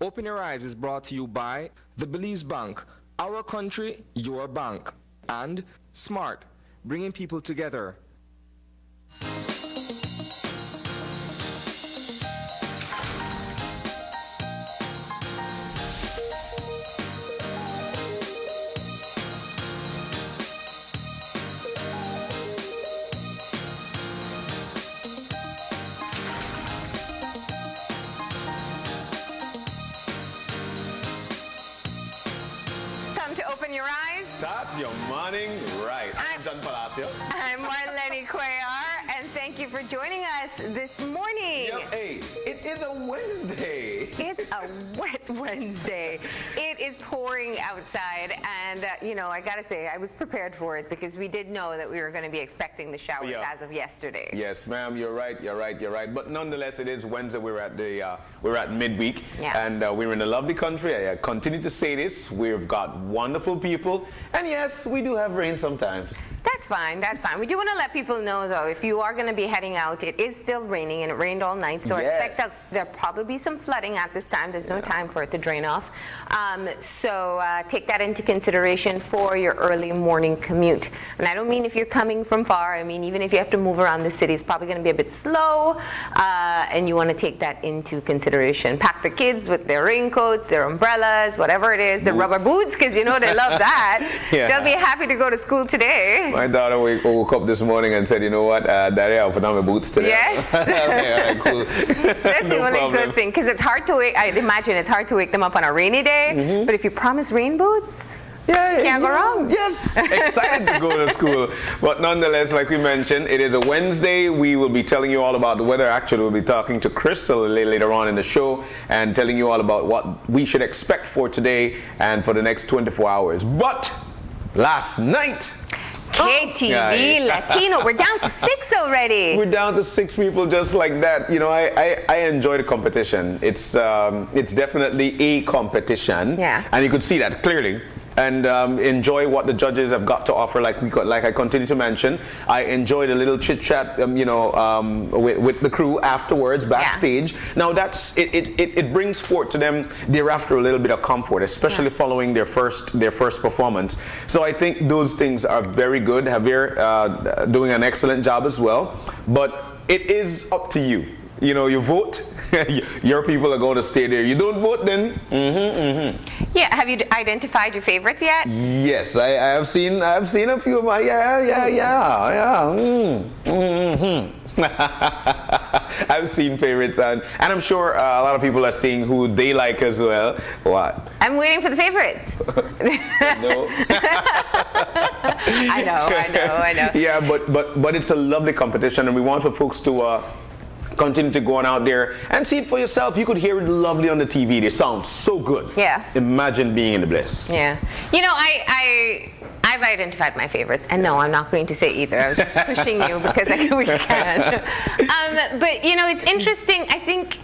Open Your Eyes is brought to you by the Belize Bank, our country, your bank, and Smart, bringing people together. Open Your Eyes. Start your morning right. I'm John Palacio. I'm Marlene Cuellar, and thank you for joining us this morning. Yep, hey, it is a Wednesday. It's a wet Wednesday. It is pouring outside, and I gotta say, I was prepared for it because we did know that we were going to be expecting the showers as of yesterday. Yes, ma'am, you're right. But nonetheless, it is Wednesday. We're at midweek, and we're in a lovely country. I continue to say this. We've got wonderful people, and yes, we do have rain sometimes. That's fine. We do want to let people know, though, if you are going to be heading out, it is still raining, and it rained all night, so expect that there'll probably be some flooding at this time. There's no time for it to drain off. So take that into consideration for your early morning commute. And I don't mean if you're coming from far. I mean, even if you have to move around the city, it's probably going to be a bit slow, and you want to take that into consideration. Pack the kids with their raincoats, their umbrellas, whatever it is, the rubber boots, because they love that. They'll be happy to go to school today. My daughter woke up this morning and said, you know what, Daddy, I'll put on my boots today. Yes. Okay, cool. That's the only good thing, because it's hard to wake, I imagine it's hard to wake them up on a rainy day, but if you promise rain boots, can't go wrong. Yes, excited to go to school. But nonetheless, like we mentioned, it is a Wednesday. We will be telling you all about the weather. Actually, we'll be talking to Crystal later on in the show and telling you all about what we should expect for today and for the next 24 hours. But last night, KTV Latino, we're down to 6 already. We're down to 6 people just like that. I enjoy the competition. It's definitely a competition. Yeah. And you could see that clearly. And enjoy what the judges have got to offer. Like I continue to mention, I enjoyed a little chit chat, with the crew afterwards backstage. Now it brings forth to them thereafter a little bit of comfort, especially following their first performance. So I think those things are very good. Javier doing an excellent job as well. But it is up to you. You vote. Your people are going to stay there. You don't vote, then. Yeah. Have you identified your favorites yet? Yes, I have seen. I've seen a few of my. I've seen favorites, and I'm sure a lot of people are seeing who they like as well. What? I'm waiting for the favorites. No. I know. Yeah, but it's a lovely competition, and we want for folks to continue to go on out there and see it for yourself. You could hear it lovely on the TV. They sound so good. Yeah. Imagine being in the bliss. Yeah. I've identified my favorites, and no, I'm not going to say either. I was just pushing you because we can. But it's interesting. I think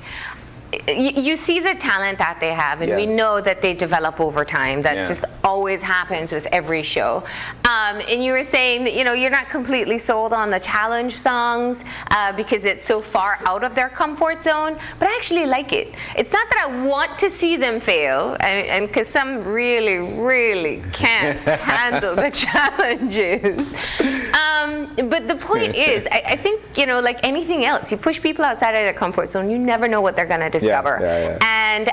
you see the talent that they have, and we know that they develop over time. That just always happens with every show. And you were saying that you're not completely sold on the challenge songs because it's so far out of their comfort zone, but I actually like it. It's not that I want to see them fail, and because some really, really can't handle the challenges. But the point point is, I think, you know, like anything else, you push people outside of their comfort zone, you never know what they're going to discover. And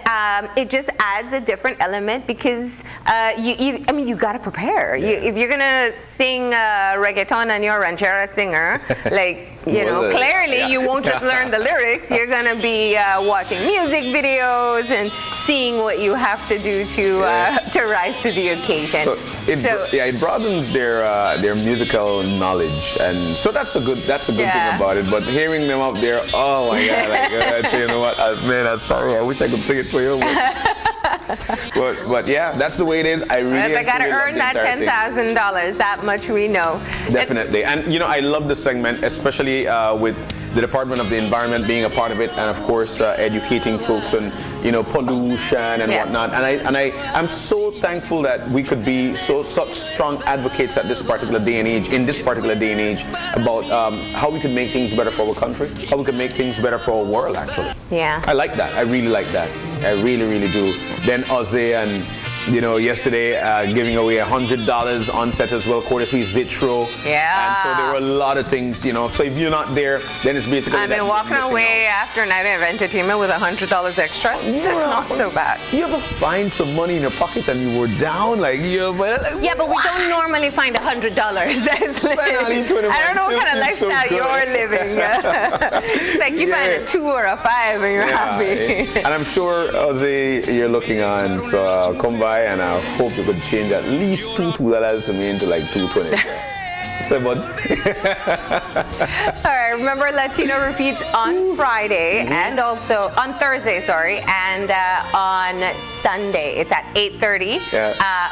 it just adds a different element because you got to prepare. If you're going to sing reggaeton and you're a ranchera singer, like, you know, clearly you won't just learn the lyrics. You're going to be watching music videos and seeing what you have to do to rise to the occasion. So it broadens their musical knowledge, and so that's a good thing about it. But hearing them up there, oh my God! Like, you know what, man, I'm sorry. I wish I could sing it for you. But yeah, that's the way it is. I really. I gotta earn that $10,000. That much we know. Definitely, and you know, I love the segment, especially with the Department of the Environment being a part of it, and of course educating folks on, you know, pollution and whatnot. And I'm so thankful that we could be such strong advocates at this particular day and age, about how we could make things better for our country, how we could make things better for our world. Actually, I like that. I really like that. I really, really do. Then Ozzy and, you know, yesterday giving away $100 on set as well, courtesy Zitro. And so there were a lot of things, you know. So if you're not there, then it's basically. I've been walking away after a night of entertainment with $100 extra. That's not so bad. You ever find some money in your pocket and you were down, like but we don't normally find $100. That's I don't know what kind of lifestyle you're living. It's like you find a 2 or a 5 and you're happy. And I'm sure, Ozzy, you're looking on, so come by. And I hope you could change at least $2 to me into like $2.20. So much. All right, remember Latino repeats on Friday and also on Thursday, and on Sunday. It's at 8:30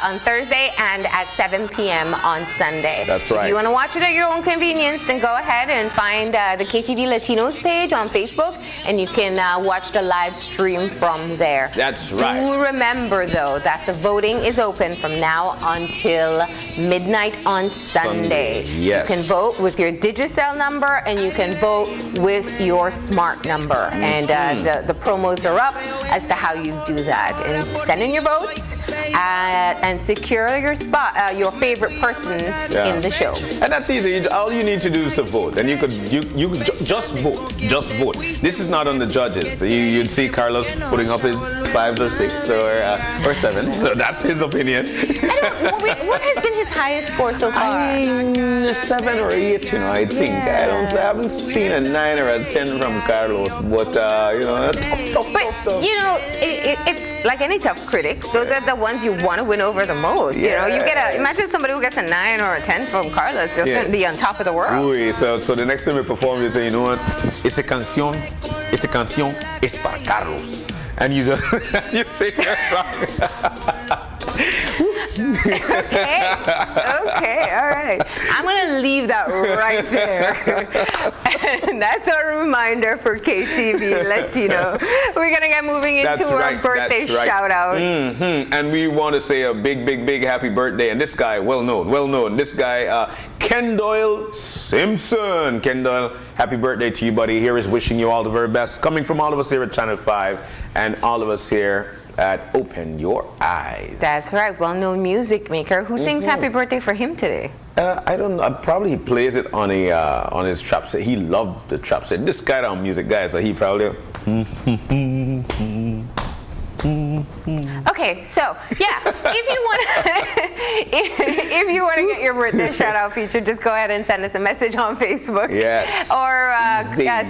on Thursday and at 7 p.m. on Sunday. That's right. If you want to watch it at your own convenience, then go ahead and find the KTV Latinos page on Facebook, and you can watch the live stream from there. That's right. Do remember, though, that the voting is open from now until midnight on Sunday. Yes. You can vote with your Digicel number, and you can vote with your smart number. And the promos are up as to how you do that. And send in your votes and secure your spot, your favorite person in the show. And that's easy. All you need to do is to vote, and you could just vote. Just vote. This is not on the judges. You'd see Carlos putting up his 5 or 6 or 7. So that's his opinion. What has been his highest score so far? 7 or 8, you know, I think. I haven't seen a 9 or a 10 from Carlos, but you know, that's tough. You know, it's like any tough critic. Those are the ones you want to win over the most. You know, you imagine somebody who gets a 9 or a 10 from Carlos, they're going to be on top of the world. Oui, so the next time we perform, you say, you know what? Esta canción es para Carlos, and you just you sing that song. Okay, all right. I'm going to leave that right there. And that's our reminder for KTV Latino. We're going to get moving into our birthday shout-out. And we want to say a big happy birthday. And this guy, well known. This guy, Ken Doyle Simpson. Ken Doyle, happy birthday to you, buddy. Here is wishing you all the very best. Coming from all of us here at Channel 5 and all of us here at Open Your Eyes. That's right, well-known music maker. Who sings happy birthday for him today? I don't know. Probably he plays it on his trap set. He loved the trap set. This guy on music guy, so he probably. Okay, so if you want to get your birthday shout out featured, just go ahead and send us a message on Facebook. Yes. Or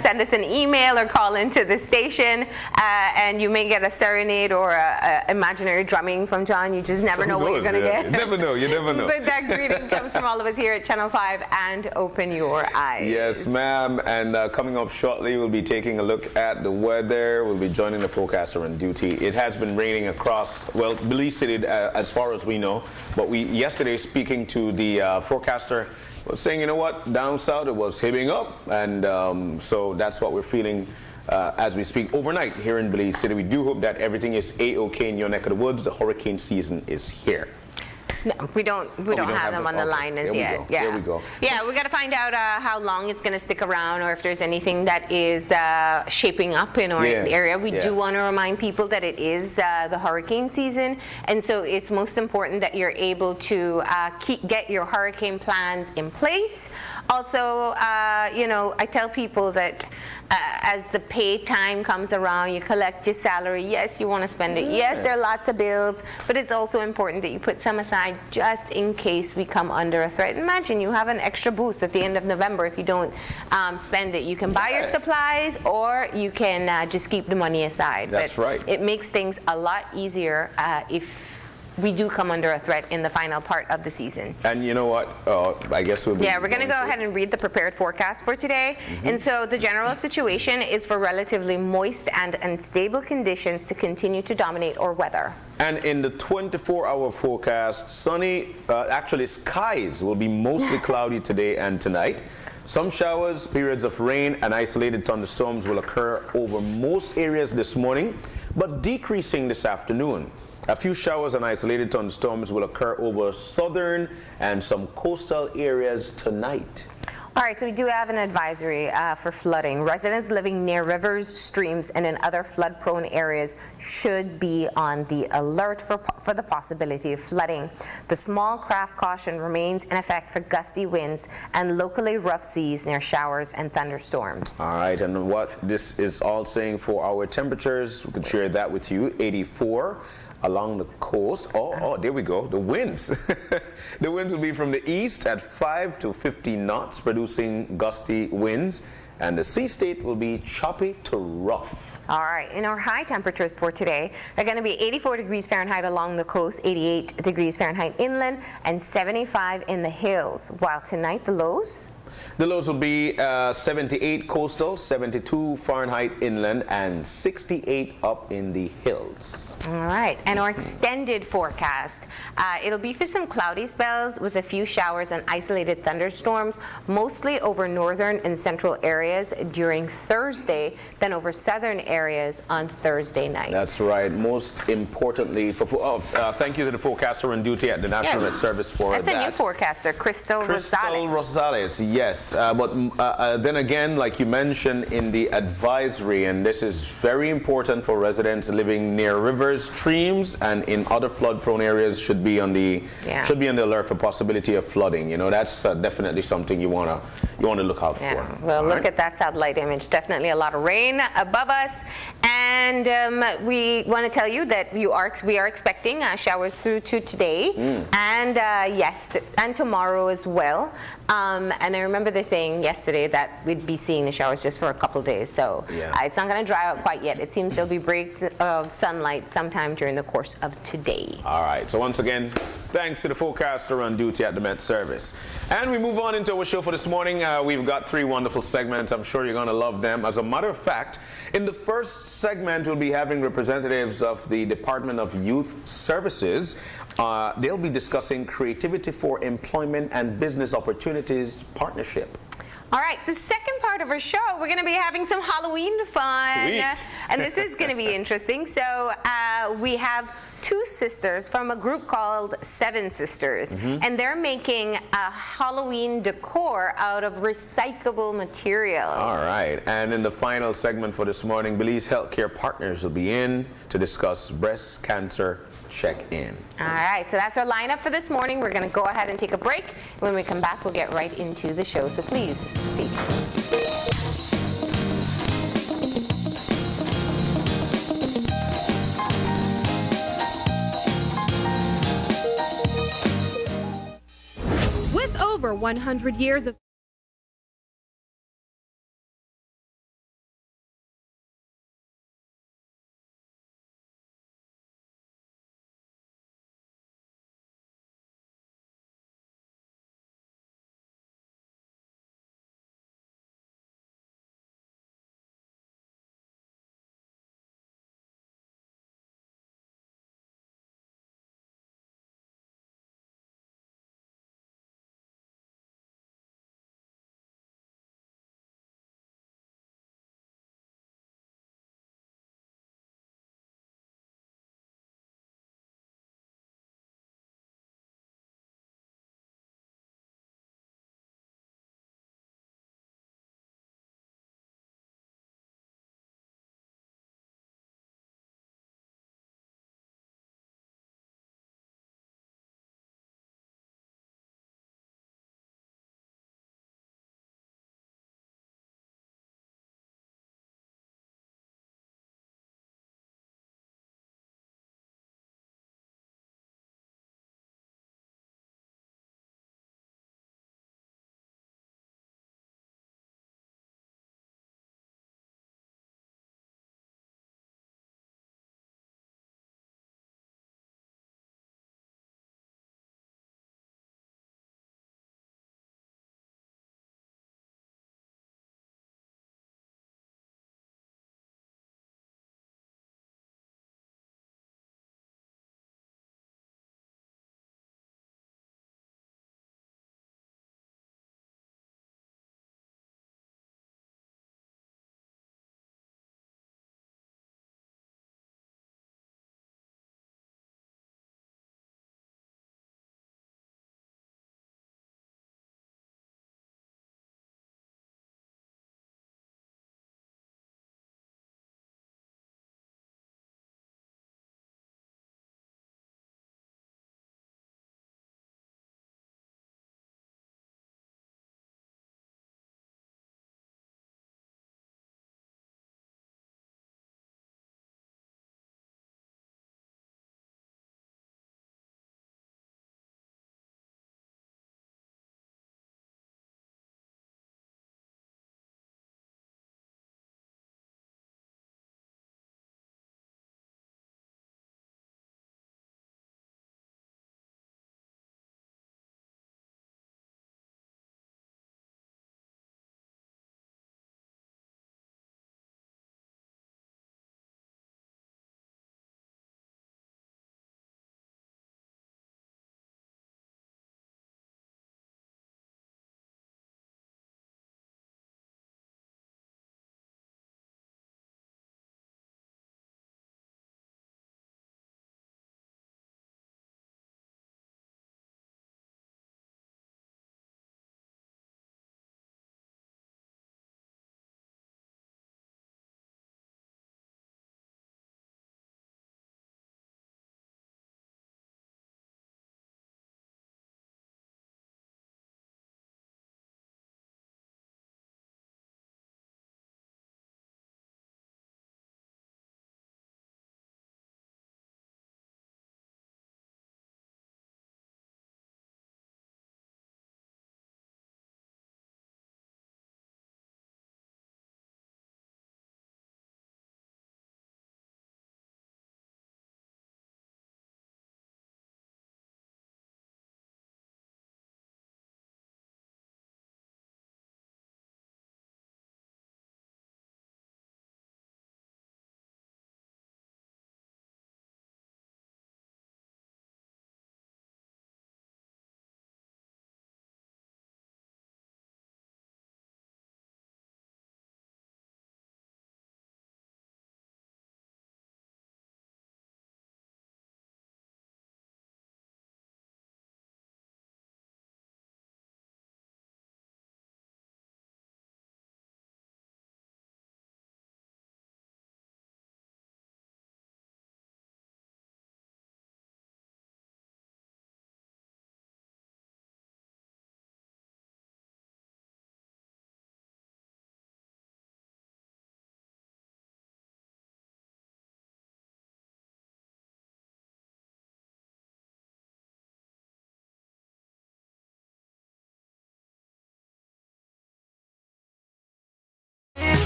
send us an email or call into the station, and you may get a serenade or a imaginary drumming from John. You just never know what you're going to get. You never know. But that greeting comes from all of us here at Channel 5 and Open Your Eyes. Yes, ma'am. And coming up shortly, we'll be taking a look at the weather. We'll be joining the forecaster on duty. It has been raining across, well, Belize City as far as we know. But yesterday speaking to the forecaster was saying, you know what, down south it was heaving up. And so that's what we're feeling as we speak overnight here in Belize City. We do hope that everything is A-OK in your neck of the woods. The hurricane season is here. No, we don't have them on the line as yet. There we go. Yeah, we got to find out how long it's going to stick around, or if there's anything that is shaping up in our area. We do want to remind people that it is the hurricane season, and so it's most important that you're able to get your hurricane plans in place. Also, you know, I tell people that as the pay time comes around, you collect your salary. Yes, you want to spend it. Yes, there are lots of bills, but it's also important that you put some aside just in case we come under a threat. Imagine you have an extra boost at the end of November if you don't spend it. You can buy your supplies, or you can just keep the money aside. That's right. It makes things a lot easier if we do come under a threat in the final part of the season. And you know what? I guess we'll be... Yeah, we're going to go ahead and read the prepared forecast for today. And so the general situation is for relatively moist and unstable conditions to continue to dominate our weather. And in the 24-hour forecast, sunny, actually skies will be mostly cloudy today and tonight. Some showers, periods of rain, and isolated thunderstorms will occur over most areas this morning, but decreasing this afternoon. A few showers and isolated thunderstorms will occur over southern and some coastal areas tonight. All right, so we do have an advisory for flooding. Residents living near rivers, streams, and in other flood-prone areas should be on the alert for the possibility of flooding. The small craft caution remains in effect for gusty winds and locally rough seas near showers and thunderstorms. All right, and what this is all saying for our temperatures, we can share that with you. 84 along the coast. Oh, there we go. The winds. The winds will be from the east at 5 to 15 knots, producing gusty winds, and the sea state will be choppy to rough. All right, and our high temperatures for today are going to be 84 degrees Fahrenheit along the coast, 88 degrees Fahrenheit inland, and 75 in the hills. While tonight, the lows? The lows will be 78 coastal, 72 Fahrenheit inland, and 68 up in the hills. All right, and our extended forecast, it'll be for some cloudy spells with a few showers and isolated thunderstorms, mostly over northern and central areas during Thursday, then over southern areas on Thursday night. That's right. Most importantly, thank you to the forecaster on duty at the National Met Service for that. That's a new forecaster, Crystal Rosales, yes. But then again, like you mentioned in the advisory, and this is very important for residents living near rivers, streams, and in other flood-prone areas, should be on the alert for possibility of flooding. You know, that's definitely something you wanna look out for. Well, look at that satellite image. Definitely a lot of rain above us, and we want to tell you that we are expecting showers through to today, and yes, and tomorrow as well. And I remember they saying yesterday that we'd be seeing the showers just for a couple days, so it's not going to dry out quite yet. It seems there'll be breaks of sunlight sometime during the course of today. All right, so once again, thanks to the forecaster on duty at the Met Service. And we move on into our show for this morning. We've got 3 wonderful segments. I'm sure you're going to love them. As a matter of fact, in the first segment, we'll be having representatives of the Department of Youth Services. They'll be discussing Creativity for Employment and Business Opportunities Partnership. All right, the second part of our show, we're going to be having some Halloween fun. Sweet. And this is going to be interesting. So we have 2 sisters from a group called Seven Sisters, and they're making a Halloween decor out of recyclable materials. All right, and in the final segment for this morning, Belize Healthcare Partners will be in to discuss breast cancer check-in. All right, so that's our lineup for this morning. We're going to go ahead and take a break. When we come back, we'll get right into the show. So please, stay tuned. With over 100 years of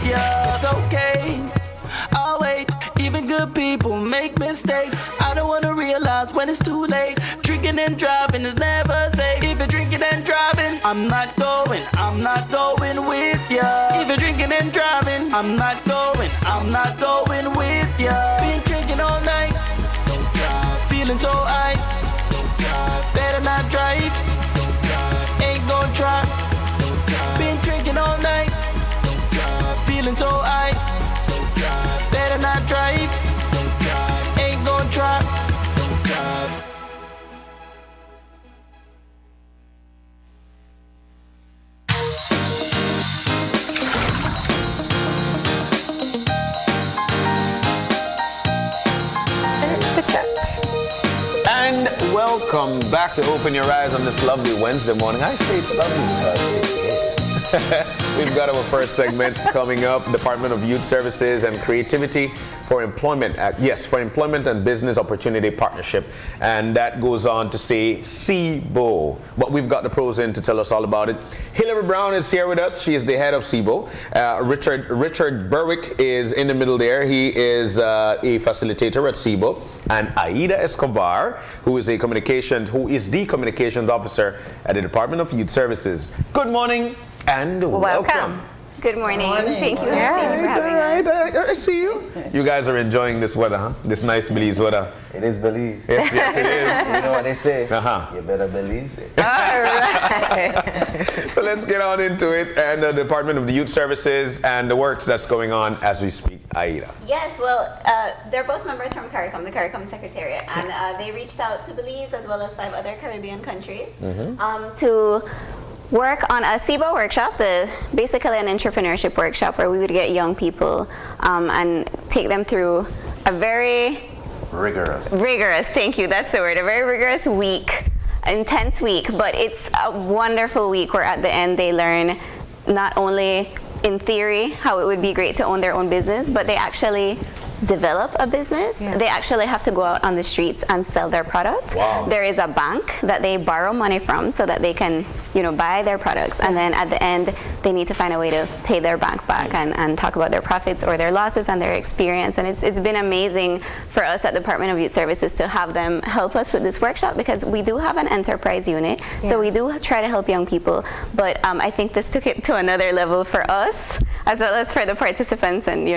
ya. It's okay, I'll wait. Even good people make mistakes. I don't wanna realize when it's too late. Drinking and driving is never safe. If you're drinking and driving, I'm not going with ya. If you're drinking and driving, I'm not going with ya. Been drinking all night, don't drive. Feeling so high, don't drive. Better not drive, don't drive. Ain't gon' try, don't drive. Been drinking all night, don't drive. Feeling so high, don't drive. Better not drive, don't drive. Ain't gon' try, don't drive. And welcome back to Open Your Eyes on this lovely Wednesday morning. I say it's lovely because it is. We've got our first segment coming up, Department of Youth Services and Creativity for Employment. For Employment and Business Opportunity Partnership. And that goes on to say CBO. But we've got the pros in to tell us all about it. Hillary Brown is here with us. She is the head of CBO. Richard Berwick is in the middle there. He is a facilitator at CBO. And Aida Escobar, who is the communications officer at the Department of Youth Services. Good morning and welcome. Good morning. Thank you. Thank you for having us. I see you. You guys are enjoying this weather, huh? This nice Belize weather. It is Belize. Yes, it is. You know what they say? You better Belize it. All right. So let's get on into it. And the Department of the Youth Services and the works that's going on as we speak. Aida. Yes, well, they're both members from CARICOM, the CARICOM Secretariat, and they reached out to Belize as well as 5 other Caribbean countries to work on a CBO workshop, basically an entrepreneurship workshop where we would get young people and take them through a very rigorous, thank you, that's the word, a very rigorous week, intense week, but it's a wonderful week where at the end they learn not only in theory how it would be great to own their own business, but they actually develop a business. They actually have to go out on the streets and sell their product. There is a bank that they borrow money from so that they can, buy their products, and then at the end they need to find a way to pay their bank back and talk about their profits or their losses and their experience. And it's been amazing for us at the Department of Youth Services to have them help us with this workshop, because we do have an enterprise unit, so we do try to help young people, but I think this took it to another level for us as well as for the participants and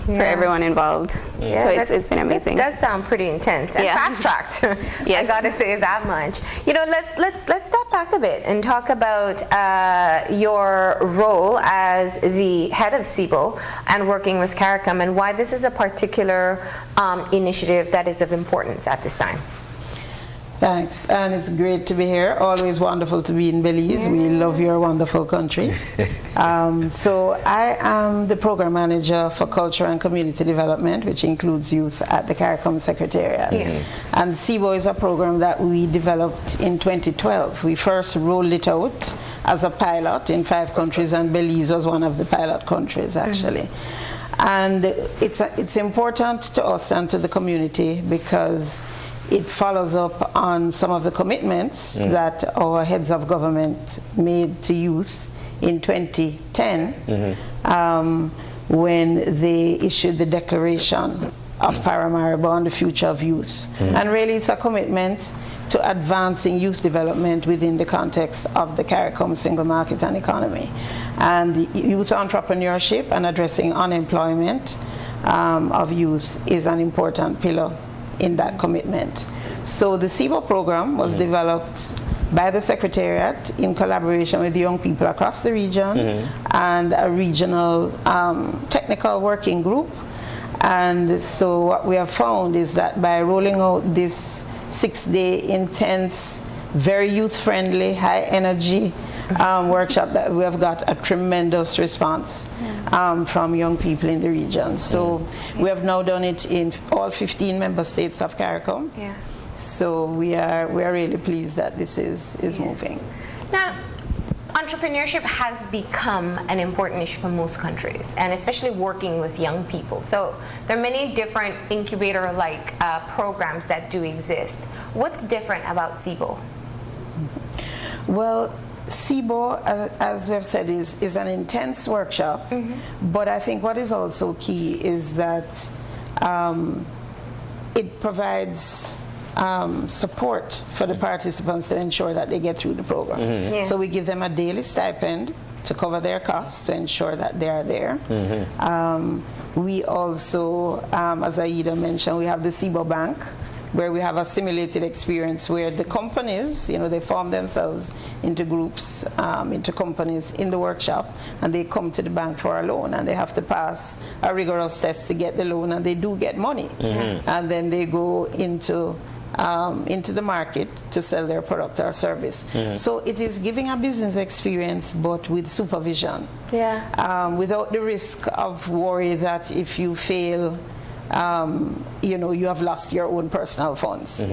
for everyone involved. So it's been amazing. It does sound pretty intense and fast-tracked. I gotta say that much. Let's step back a bit and talk about your role as the head of CBO and working with CARICOM, and why this is a particular initiative that is of importance at this time. Thanks, and it's great to be here. Always wonderful to be in Belize. We love your wonderful country. So I am the program manager for culture and community development, which includes youth at the CARICOM Secretariat. And CBO is a program that we developed in 2012. We first rolled it out as a pilot in 5 countries, and Belize was one of the pilot countries, actually. And it's important to us and to the community because it follows up on some of the commitments that our heads of government made to youth in 2010 when they issued the Declaration of Paramaribo on the Future of Youth. And really it's a commitment to advancing youth development within the context of the CARICOM single market and economy. And youth entrepreneurship and addressing unemployment of youth is an important pillar in that commitment. So the CBO program was developed by the Secretariat in collaboration with young people across the region and a regional technical working group. And so what we have found is that by rolling out this 6-day intense, very youth-friendly, high-energy workshop, that we have got a tremendous response from young people in the region. So we have now done it in all 15 member states of CARICOM. So we are really pleased that this is moving. Now, entrepreneurship has become an important issue for most countries, and especially working with young people. So there are many different incubator-like programs that do exist. What's different about CBO? Well, SIBO, as we've said, is an intense workshop, but I think what is also key is that it provides support for the participants to ensure that they get through the program. So we give them a daily stipend to cover their costs to ensure that they are there. We also, as Aida mentioned, we have the SIBO Bank, where we have a simulated experience where the companies, they form themselves into groups, into companies in the workshop, and they come to the bank for a loan, and they have to pass a rigorous test to get the loan, and they do get money. And then they go into the market to sell their product or service. So it is giving a business experience, but with supervision. Without the risk of worry that if you fail, you have lost your own personal funds.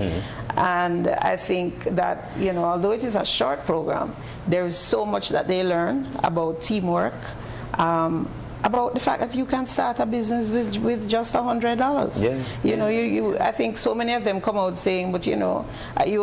And I think that, although it is a short program, there is so much that they learn about teamwork, about the fact that you can start a business with just $100. I think so many of them come out saying, but you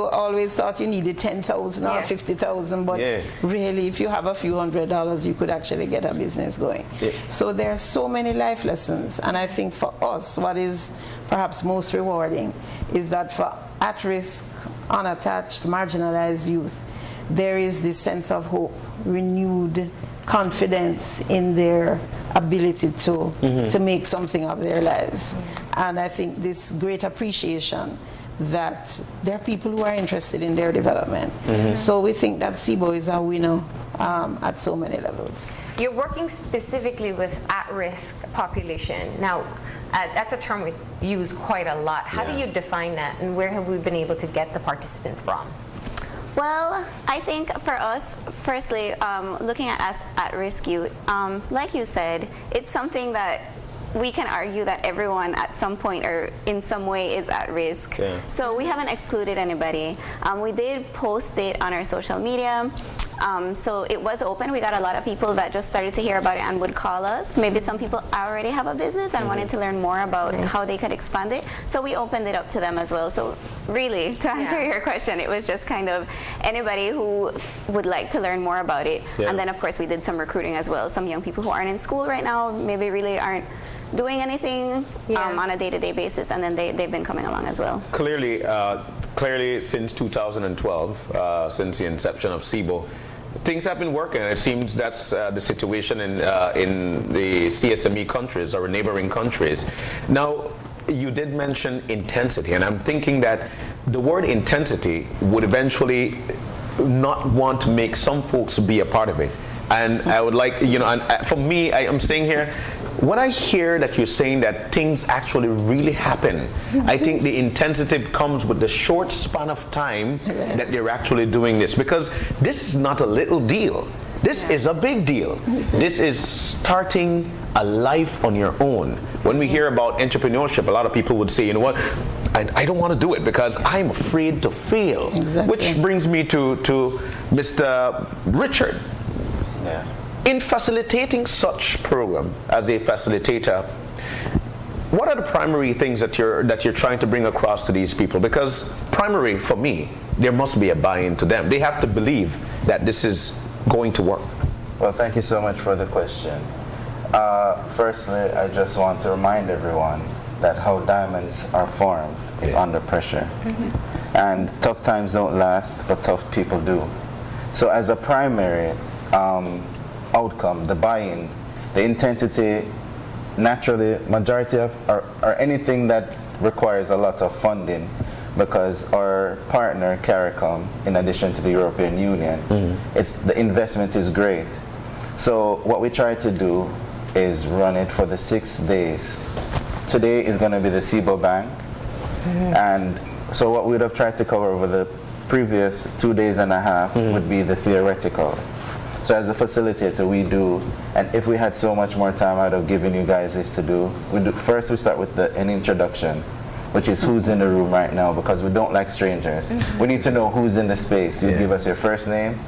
always thought you needed 10,000 or 50,000, but really, if you have a few $100s, you could actually get a business going. So there are so many life lessons, and I think for us, what is perhaps most rewarding is that for at-risk, unattached, marginalized youth, there is this sense of hope, renewed confidence in their ability to make something of their lives. And I think this great appreciation that there are people who are interested in their development. So we think that SIBO is a winner at so many levels. You're working specifically with at-risk population. Now, that's a term we use quite a lot. How do you define that, and where have we been able to get the participants from? Well, I think for us, firstly, looking at us at-risk youth, like you said, it's something that we can argue that everyone at some point or in some way is at risk. So we haven't excluded anybody. We did post it on our social media. So it was open. We got a lot of people that just started to hear about it and would call us. Maybe some people already have a business and wanted to learn more about how they could expand it. So we opened it up to them as well. So really, to answer your question, it was just kind of anybody who would like to learn more about it. And then, of course, we did some recruiting as well. Some young people who aren't in school right now, maybe really aren't doing anything on a day-to-day basis, and then they've been coming along as well. Clearly, since 2012, since the inception of SIBO, things have been working. It seems that's the situation in the CSME countries or neighboring countries. Now, you did mention intensity, and I'm thinking that the word intensity would eventually not want to make some folks be a part of it. And I would like, and for me, I am saying here, when I hear that you're saying that things actually really happen, I think the intensity comes with the short span of time that they're actually doing this, because this is not a little deal. This is a big deal. This is starting a life on your own. When we hear about entrepreneurship, a lot of people would say, you know what, I don't want to do it because I'm afraid to fail. Which brings me to Mr. Richard. In facilitating such program as a facilitator, what are the primary things that you're trying to bring across to these people? Because primary, for me, there must be a buy-in to them. They have to believe that this is going to work. Well, thank you so much for the question. Firstly, I just want to remind everyone that how diamonds are formed is under pressure. And tough times don't last, but tough people do. So as a primary outcome, the buy-in, the intensity, naturally, majority of, or anything that requires a lot of funding, because our partner, CARICOM, in addition to the European Union, the investment is great. So what we try to do is run it for the 6 days. Today is going to be the SIBO Bank, and so what we would have tried to cover over the previous 2.5 days would be the theoretical. So as a facilitator, we do, and if we had so much more time, I'd have given you guys this to do. First, we start with an introduction, which is who's in the room right now, because we don't like strangers. We need to know who's in the space. You give us your first name,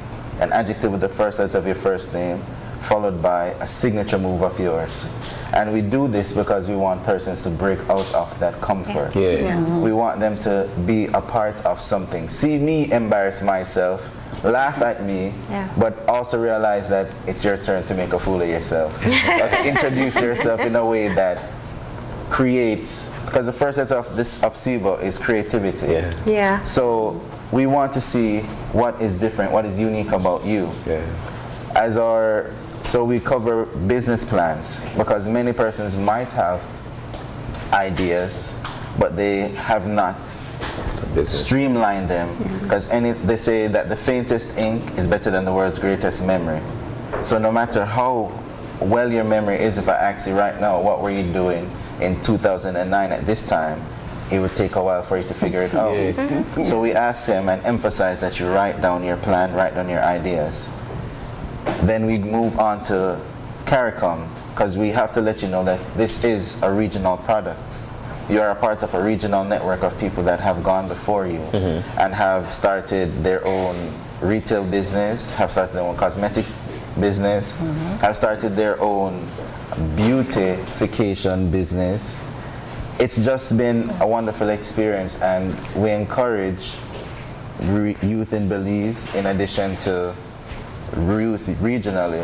an adjective with the first letter of your first name, followed by a signature move of yours. And we do this because we want persons to break out of that comfort. We want them to be a part of something. See me embarrass myself laugh at me, but also realize that it's your turn to make a fool of yourself. Or to introduce yourself in a way that creates, because the first set of SIBO is creativity. So we want to see what is different, what is unique about you. So we cover business plans, because many persons might have ideas, but they have not streamlined them, because they say that the faintest ink is better than the world's greatest memory. So no matter how well your memory is, if I ask you right now, what were you doing in 2009 at this time, it would take a while for you to figure it out. So we asked him and emphasized that you write down your plan, write down your ideas. Then we move on to CARICOM, because we have to let you know that this is a regional product. You are a part of a regional network of people that have gone before you and have started their own retail business, have started their own cosmetic business, have started their own beautification business. It's just been a wonderful experience, and we encourage youth in Belize, in addition to youth regionally,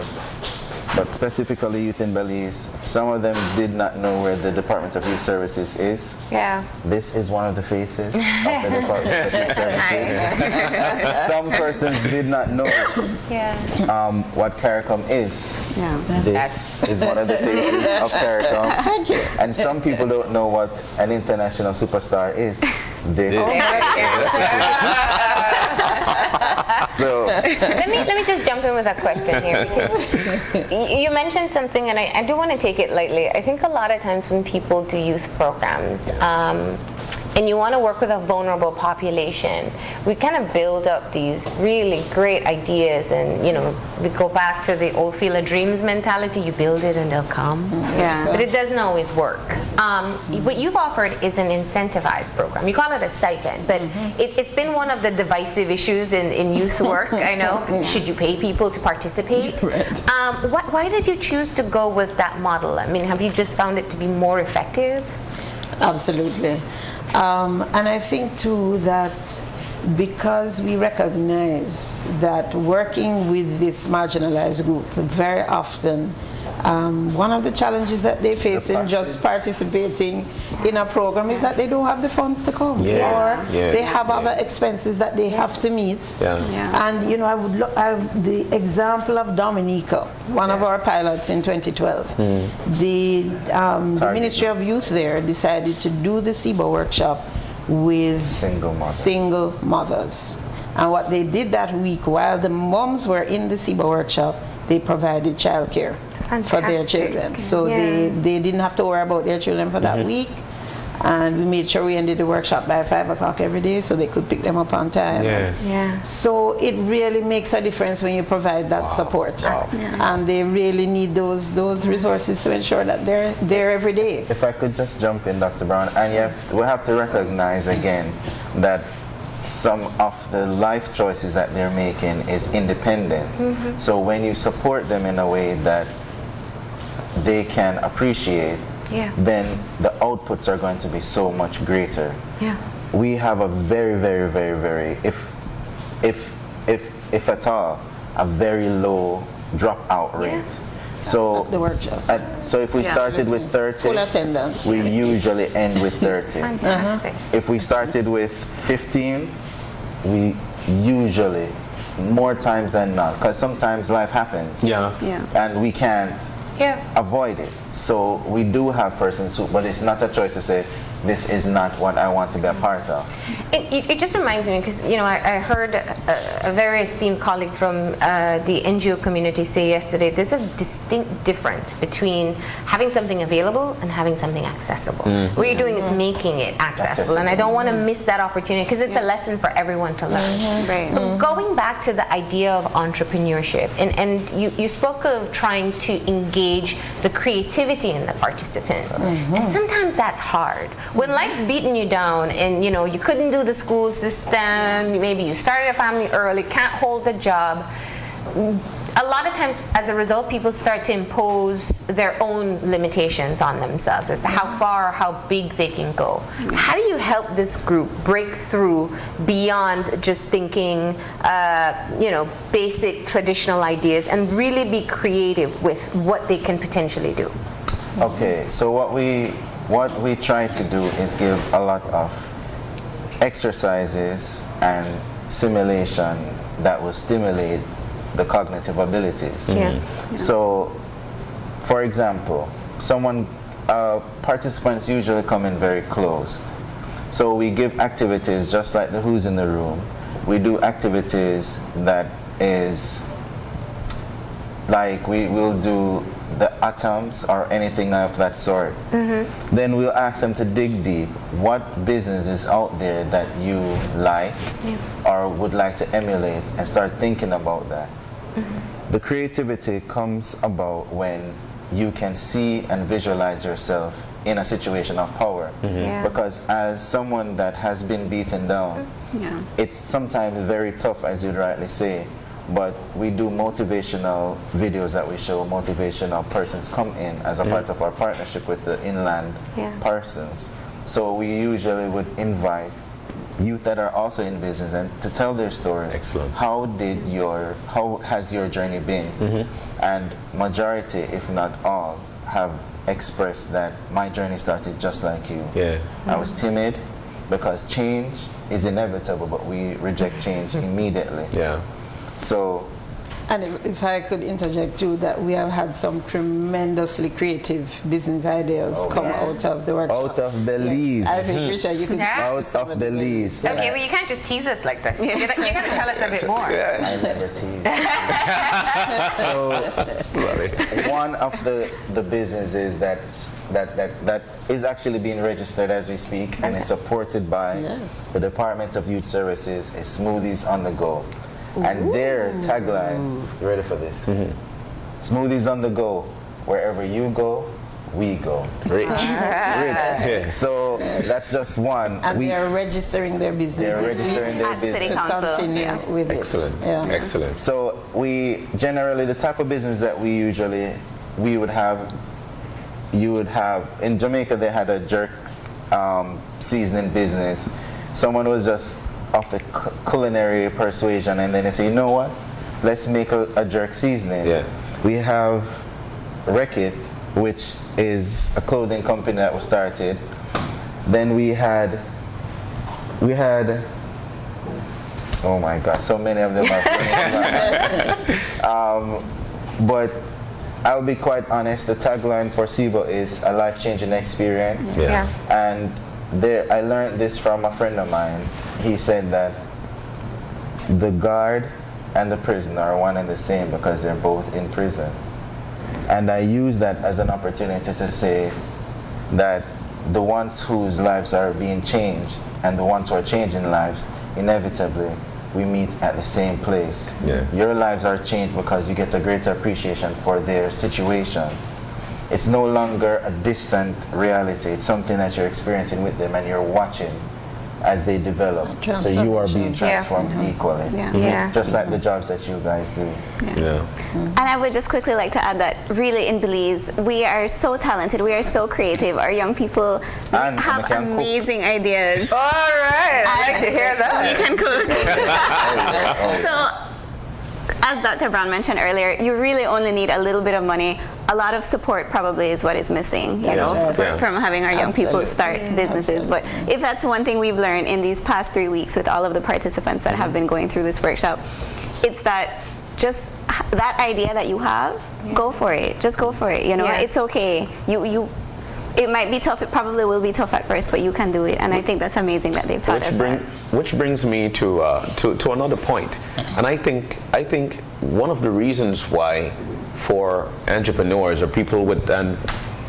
but specifically youth in Belize. Some of them did not know where the Department of Youth Services is. This is one of the faces of the Department of Youth Services. Some persons did not know what CARICOM is. This is one of the faces of CARICOM. And some people don't know what an international superstar is. So let me just jump in with a question here, because you mentioned something, and I do want to take it lightly. I think a lot of times when people do youth programs, and you want to work with a vulnerable population, we kind of build up these really great ideas, and we go back to the old Field of Dreams mentality. You build it and they'll come. But it doesn't always work. What you've offered is an incentivized program. You call it a stipend, but it's been one of the divisive issues in youth work. I know. Should you pay people to participate? Why did you choose to go with that model? I mean, have you just found it to be more effective? Absolutely. And I think too that because we recognize that working with this marginalized group, very often one of the challenges that they face in just participating in a program is that they don't have the funds to come, or they have other expenses that they have to meet. And I would look at the example of Dominica, one of our pilots in 2012. The Ministry of Youth there decided to do the SIBO workshop with single mothers. And what they did that week, while the moms were in the SIBO workshop, they provided childcare for their children. So they didn't have to worry about their children for that week. And we made sure we ended the workshop by 5 o'clock every day so they could pick them up on time. So it really makes a difference when you provide that support. And they really need those resources to ensure that they're there every day. If I could just jump in, Dr. Brown, and we have to recognize again that some of the life choices that they're making is independent. So when you support them in a way that they can appreciate, then the outputs are going to be so much greater. We have a very, very, very, very, if at all, a very low dropout rate. So the workshop. So if we started with 30, full attendance, we usually end with 30. Fantastic. If we started with 15, we usually, more times than not, because sometimes life happens, and we can't avoid it. So we do have persons who, but it's not a choice to say, this is not what I want to be a part of. It just reminds me, because I heard a very esteemed colleague from the NGO community say yesterday, there's a distinct difference between having something available and having something accessible. What you're doing is making it accessible, and I don't want to miss that opportunity, because it's a lesson for everyone to learn. But going back to the idea of entrepreneurship, and you spoke of trying to engage the creativity in the participants, and sometimes that's hard. When life's beating you down and you couldn't do the school system, maybe you started a family early, can't hold a job, a lot of times, as a result, people start to impose their own limitations on themselves as to how far or how big they can go. How do you help this group break through beyond just thinking, basic traditional ideas and really be creative with what they can potentially do? Okay, so what we try to do is give a lot of exercises and simulation that will stimulate the cognitive abilities. So, for example, participants usually come in very closed. So we give activities just like the Who's in the Room. We do activities that is like we will do the atoms or anything of that sort. Then we'll ask them to dig deep. What business is out there that you like or would like to emulate, and start thinking about that. The creativity comes about when you can see and visualize yourself in a situation of power. Because as someone that has been beaten down, it's sometimes very tough, as you rightly say, but we do motivational videos that we show motivational persons come in as a part of our partnership with the inland persons. So we usually would invite youth that are also in business and to tell their stories. Excellent. How has your journey been? And majority, if not all, have expressed that my journey started just like you. I was timid because change is inevitable, but we reject change immediately. So, and if I could interject too, that we have had some tremendously creative business ideas come out of the workshop. Out of Belize. I think, Richard, you could speak out of Belize. Okay, well, you can't just tease us like this. You got to tell us a bit more. I never tease. So, one of the businesses that is actually being registered as we speak and is supported by the Department of Youth Services is Smoothies on the Go. And their tagline, you ready for this? Smoothies on the go. Wherever you go, we go. Rich. So that's just one. And they are registering their business. They're registering their business City Council. to continue with it. Excellent. Excellent. So we generally, the type of business that you would have, in Jamaica they had a jerk seasoning business. Someone was just of the culinary persuasion, and then they say, you know what, let's make a jerk seasoning. We have Reckitt, which is a clothing company that was started. Then we had oh my gosh, so many of them are but I'll be quite honest, the tagline for SIBO is a life-changing experience. And I learned this from a friend of mine. He said that the guard and the prisoner are one and the same because they're both in prison. And I use that as an opportunity to say that the ones whose lives are being changed and the ones who are changing lives, inevitably, we meet at the same place. Your lives are changed because you get a greater appreciation for their situation. It's no longer a distant reality. It's something that you're experiencing with them and you're watching as they develop. So you are being transformed equally. Just like the jobs that you guys do. And I would just quickly like to add that really in Belize, we are so talented, we are so creative. Our young people have amazing ideas. All right, I like to hear that. You can cook. So, as Dr. Brown mentioned earlier, you really only need a little bit of money. A lot of support probably is what is missing, from having our young people start businesses. But if that's one thing we've learned in these past 3 weeks with all of the participants that have been going through this workshop, it's that just that idea that you have, go for it. Just go for it. It's okay. It might be tough. It probably will be tough at first, but you can do it. And I think that's amazing that they've taught us that. Which brings me to another point. And I think one of the reasons why for entrepreneurs or people with an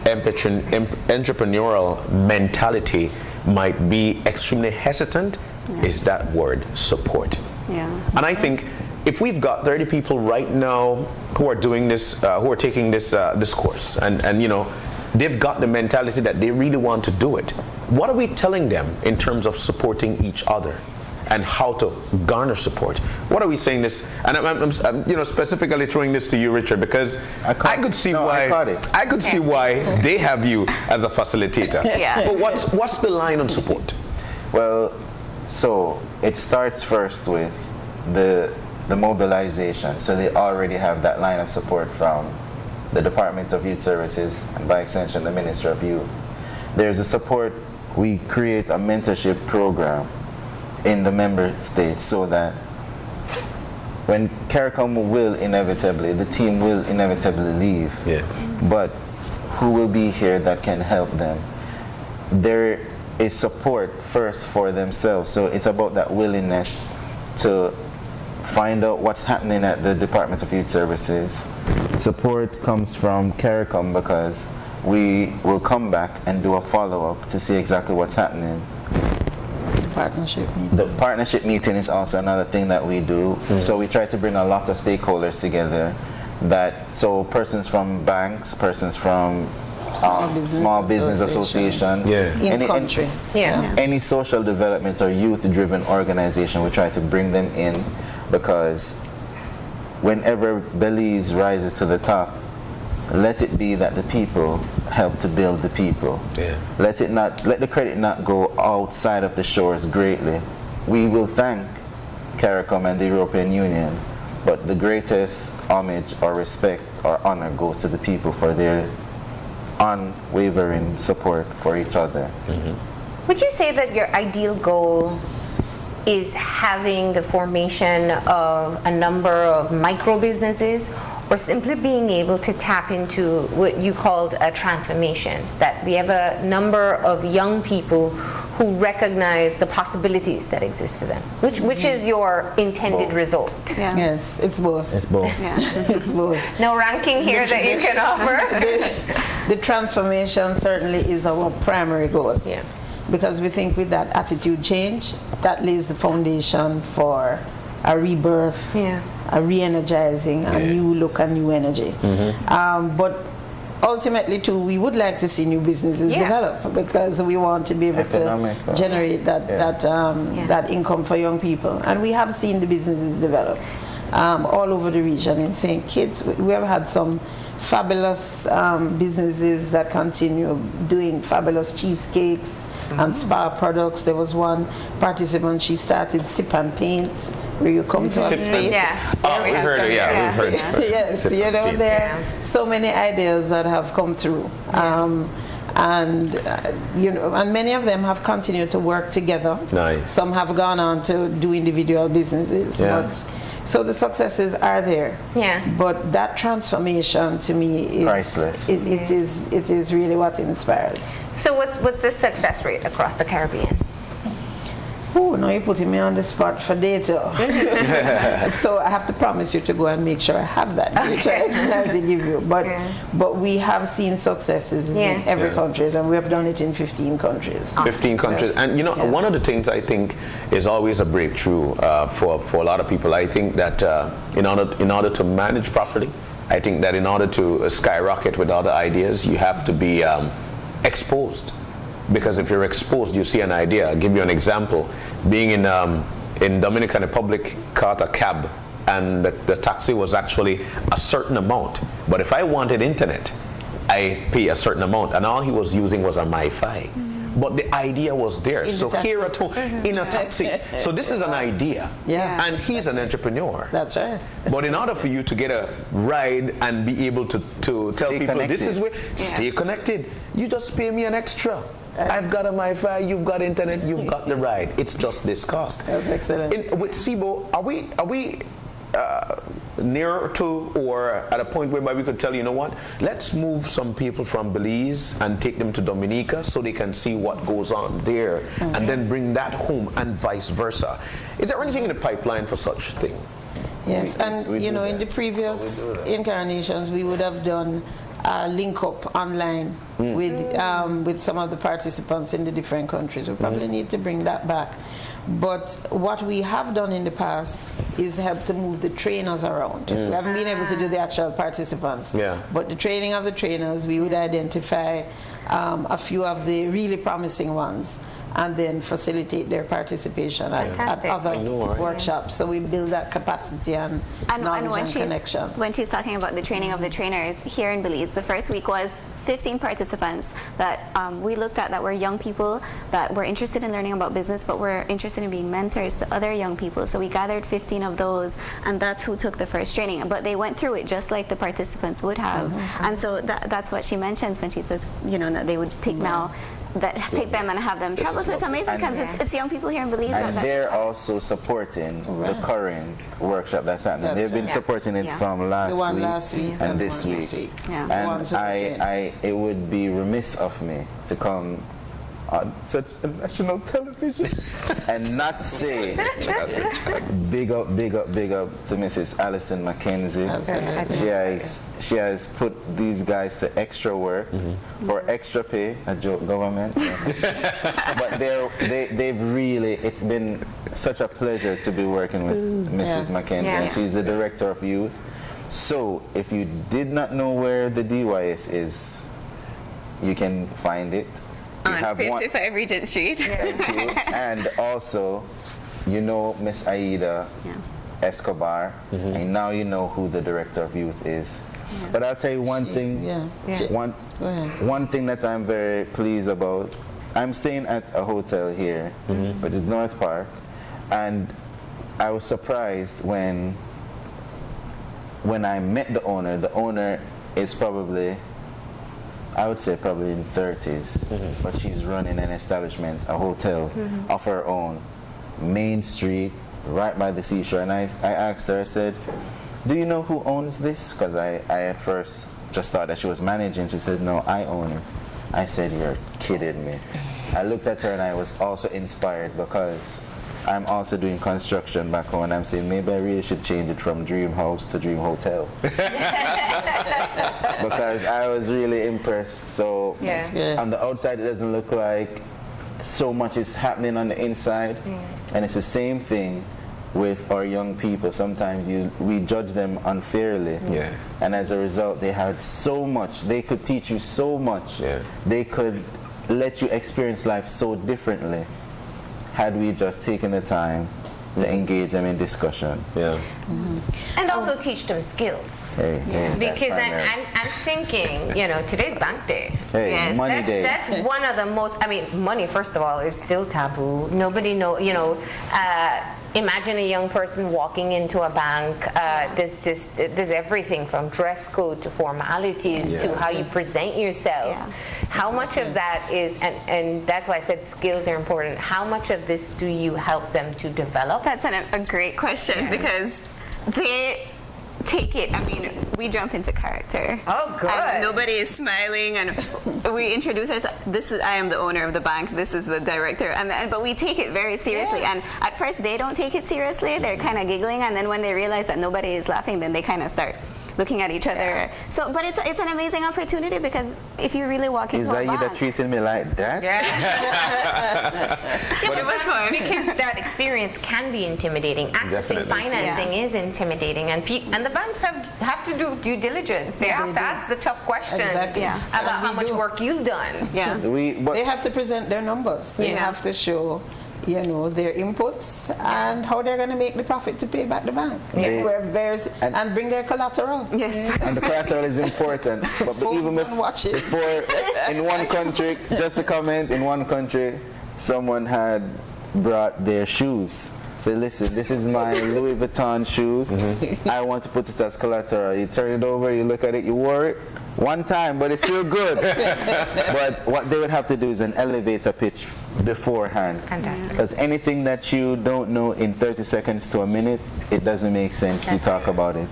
entrepreneurial mentality might be extremely hesitant is that word, support. And I think if we've got 30 people right now who are doing this, who are taking this course, and they've got the mentality that they really want to do it, what are we telling them in terms of supporting each other? and how to garner support. What are we saying this? And I'm specifically throwing this to you, Richard, because I could see why they have you as a facilitator. Yeah. But what's the line on support? Well, so it starts first with the mobilization. So they already have that line of support from the Department of Youth Services and by extension the Ministry of Youth. There's a support. We create a mentorship program in the member states so that when CARICOM will inevitably, the team will inevitably leave, but who will be here that can help them? There is support first for themselves, so it's about that willingness to find out what's happening at the Department of Youth Services. Support comes from CARICOM because we will come back and do a follow-up to see exactly what's happening. Partnership meeting. The partnership meeting is also another thing that we do. So we try to bring a lot of stakeholders together. So persons from banks, persons from small business association, in country. Any social development or youth-driven organization, we try to bring them in, because whenever Belize rises to the top, let it be that the people help to build the people. Let the credit not go outside of the shores greatly. We will thank CARICOM and the European Union, but the greatest homage or respect or honor goes to the people for their unwavering support for each other. Would you say that your ideal goal is having the formation of a number of micro businesses, or simply being able to tap into what you called a transformation, that we have a number of young people who recognize the possibilities that exist for them? Which is your intended result? Yes, it's both. It's both. It's both. No ranking here that you can offer? The transformation certainly is our primary goal. Because we think with that attitude change, that lays the foundation for a rebirth, a re-energizing, a new look, a new energy. But ultimately too, we would like to see new businesses develop, because we want to be able to generate that income for young people. And we have seen the businesses develop all over the region. In St. Kitts, we have had some fabulous businesses that continue doing fabulous cheesecakes and spa products. There was one participant, she started Sip and Paint, where you come to a space. Oh, we've heard it, we've heard it. Yes, there are so many ideas that have come through. And many of them have continued to work together. Some have gone on to do individual businesses. So the successes are there. But that transformation to me is priceless. It is really what inspires. So what's the success rate across the Caribbean? Oh, now you're putting me on the spot for data. So I have to promise you to go and make sure I have that data next time to give you. But we have seen successes in every country, and we have done it in 15 countries. 15 countries. And one of the things I think is always a breakthrough for a lot of people. I think that in order to manage properly, I think that in order to skyrocket with other ideas, you have to be exposed. Because if you're exposed, you see an idea. I'll give you an example. Being in Dominican Republic, caught a cab, and the taxi was actually a certain amount. But if I wanted internet, I pay a certain amount, and all he was using was a MiFi. But the idea was there. So here at home, in a taxi. So this is an idea. And he's an entrepreneur. That's right. But in order for you to get a ride and be able to tell people connected. This is where, stay connected. You just pay me an extra. I've got a MiFi, you've got internet, you've got the ride. It's just this cost. That's excellent. With CIBO, are we near to or at a point whereby we could tell, you know what, let's move some people from Belize and take them to Dominica so they can see what goes on there, and then bring that home, and vice versa. Is there anything in the pipeline for such thing? Yes, and in the previous incarnations, we would have done link up online with some of the participants in the different countries. We probably need to bring that back. But what we have done in the past is help to move the trainers around. We haven't been able to do the actual participants. But the training of the trainers, we would identify a few of the really promising ones and then facilitate their participation at other workshops. So we build that capacity and knowledge and connection. When she's talking about the training of the trainers here in Belize, the first week was 15 participants that we looked at that were young people that were interested in learning about business, but were interested in being mentors to other young people. So we gathered 15 of those, and that's who took the first training. But they went through it just like the participants would have. And so that's what she mentions when she says, you know, that they would pick pick them and have them travel. So it's amazing because it's young people here in Belize. And they're also supporting the current workshop that's happening. They've been supporting it from last week and this week. And it would be remiss of me to come on such a national television and not say big up to Mrs. Alison McKenzie. She has put these guys to extra work for extra pay, a joke government. But they've really, it's been such a pleasure to be working with Mrs. McKenzie, and she's the director of youth. So if you did not know where the DYS is, you can find it. On 55 Regent Street. Thank you. And also, you know Miss Aida Escobar, and now you know who the director of youth is. But I'll tell you one thing. One thing that I'm very pleased about. I'm staying at a hotel here, which is North Park, and I was surprised when I met the owner. The owner is probably, I would say probably in 30s, but she's running an establishment, a hotel of her own, Main Street, right by the seashore. And I asked her, I said, do you know who owns this? Because I at first just thought that she was managing. She said, no, I own it. I said, you're kidding me. I looked at her and I was also inspired because I'm also doing construction back home, and I'm saying maybe I really should change it from Dream House to Dream Hotel. Because I was really impressed. So on the outside it doesn't look like so much is happening on the inside. And it's the same thing with our young people. Sometimes we judge them unfairly. And as a result, they had so much. They could teach you so much. They could let you experience life so differently had we just taken the time to engage them in discussion. And also teach them skills. Because I'm thinking, you know, today's bank day. Money day. That's one of the most, I mean, money, first of all, is still taboo. Nobody you know, imagine a young person walking into a bank. There's everything from dress code to formalities to how you present yourself. How much of that is, and that's why I said skills are important, how much of this do you help them to develop? That's a great question because they take it, I mean, we jump into character. Oh, good. And nobody is smiling, and we introduce ourselves. I am the owner of the bank. This is the director, but we take it very seriously. And at first, they don't take it seriously. They're kind of giggling, and then when they realize that nobody is laughing, then they kind of start looking at each other. So, but it's an amazing opportunity because if you really walk into a bank. Is that you that treating me like that? But it was fun. Because that experience can be intimidating. Accessing financing is intimidating, and the banks have to do due diligence. They have to ask the tough questions about how much work you've done. They have to present their numbers. They have to show, you know, their inputs and how they're going to make the profit to pay back the bank. And bring their collateral. And the collateral is important. But even before, in one country, just a comment, in one country, someone had brought their shoes. Say, listen, this is my Louis Vuitton shoes. I want to put it as collateral. You turn it over, you look at it, you wore it one time, but it's still good. But what they would have to do is an elevator pitch beforehand. Because anything that you don't know in 30 seconds to a minute, it doesn't make sense to talk about it.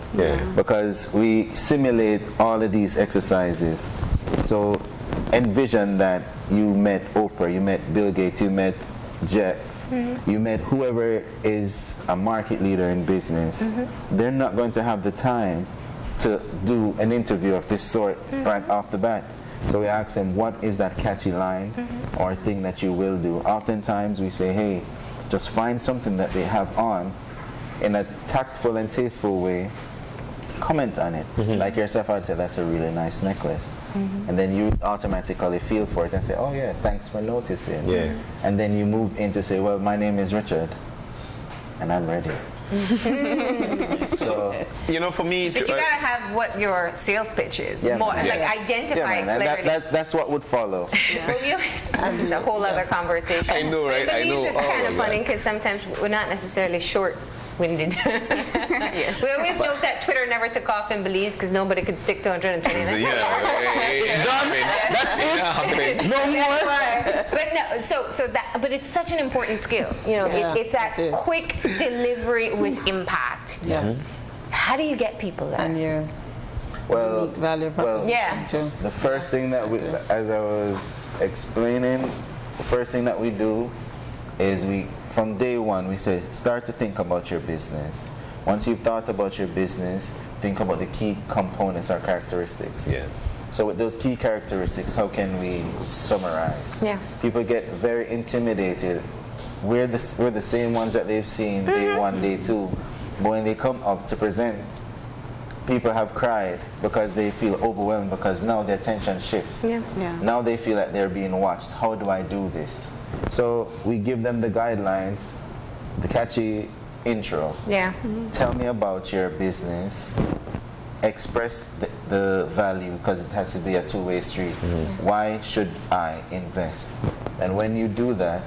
Because we simulate all of these exercises. So envision that you met Oprah, you met Bill Gates, you met Jeff, you met whoever is a market leader in business. They're not going to have the time to do an interview of this sort right off the bat. So we ask them, what is that catchy line or thing that you will do? Oftentimes we say, hey, just find something that they have on in a tactful and tasteful way comment on it. Like yourself, I'd say that's a really nice necklace. And then you automatically feel for it and say, oh yeah, thanks for noticing. Yeah. And then you move into say, well, my name is Richard and I'm ready. So, you know, for me, But you gotta have what your sales pitch is. Yeah, More, man. like identify yeah, man. clearly. And that's what would follow. But this is a whole other conversation. I know, right? I know. It's kind Oh, of my funny God. because sometimes we're not necessarily short-winded. We always joke that Twitter never took off in Belize because nobody could stick to 129. That's it. No more. But no, but it's such an important skill. You know, Yeah, it's that it is. quick delivery with impact. Yes. How do you get people there? And your Well, unique value proposition Yeah. too. the first thing that we, as I was explaining, the first thing that we do is from day one, we say, start to think about your business. Once you've thought about your business, think about the key components or characteristics. Yeah. So with those key characteristics, how can we summarize? Yeah. People get very intimidated. We're the same ones that they've seen day one, day two. But when they come up to present, people have cried because they feel overwhelmed because now their attention shifts. Yeah. Yeah. Now they feel like they're being watched. How do I do this? So we give them the guidelines, the catchy intro. Yeah. Tell me about your business. Express the value because it has to be a two-way street. Why should I invest? And when you do that,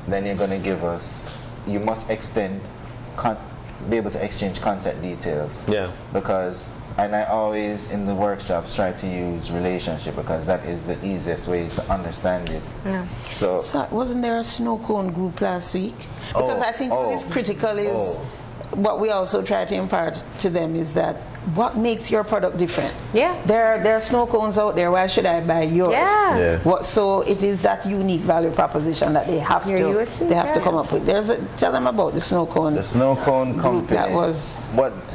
then you're going to give us, you must be able to exchange contact details. Yeah. Because, and I always in the workshops try to use relationship because that is the easiest way to understand it. Yeah. So, Wasn't there a snow cone group last week? Because I think what is critical is what we also try to impart to them is that what makes your product different? Yeah. There are snow cones out there. Why should I buy yours? Yeah. Yeah. So it is that unique value proposition that they have Your to USP, they have to yeah. come up with. Tell them about the snow cone. the snow cone group company. that was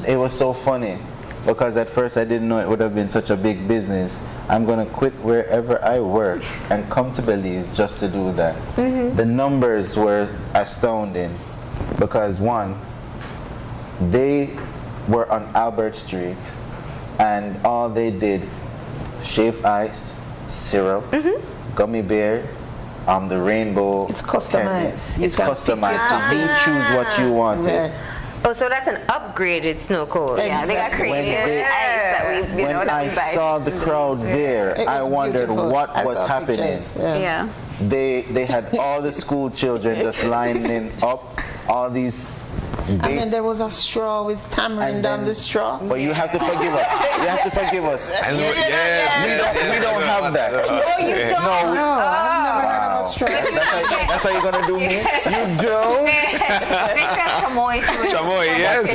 It was so funny because at first I didn't know it would have been such a big business. I'm going to quit wherever I work and come to Belize just to do that. The numbers were astounding because one, they were on Albert Street and all they did, shaved ice, syrup, gummy bear, the rainbow. It's customized. candy. You It's can customized. pick So your you choose what you wanted. Right. Oh, so that's an upgraded snow cone. Yeah, they got Exactly. creative When with they- ice that we, When that I we buy. saw the crowd there, It I was wondered beautiful. what I was saw happening. pictures. Yeah. Yeah. They had all the school children just lining up, all these. And then there was a straw with tamarind And on then- the straw. But you have to forgive us. You have to forgive us. We don't have that. Oh, you don't? No, No, I've never heard of a straw. that's how you're gonna do me. You don't. They said chamoy to it. Chamoy, yes.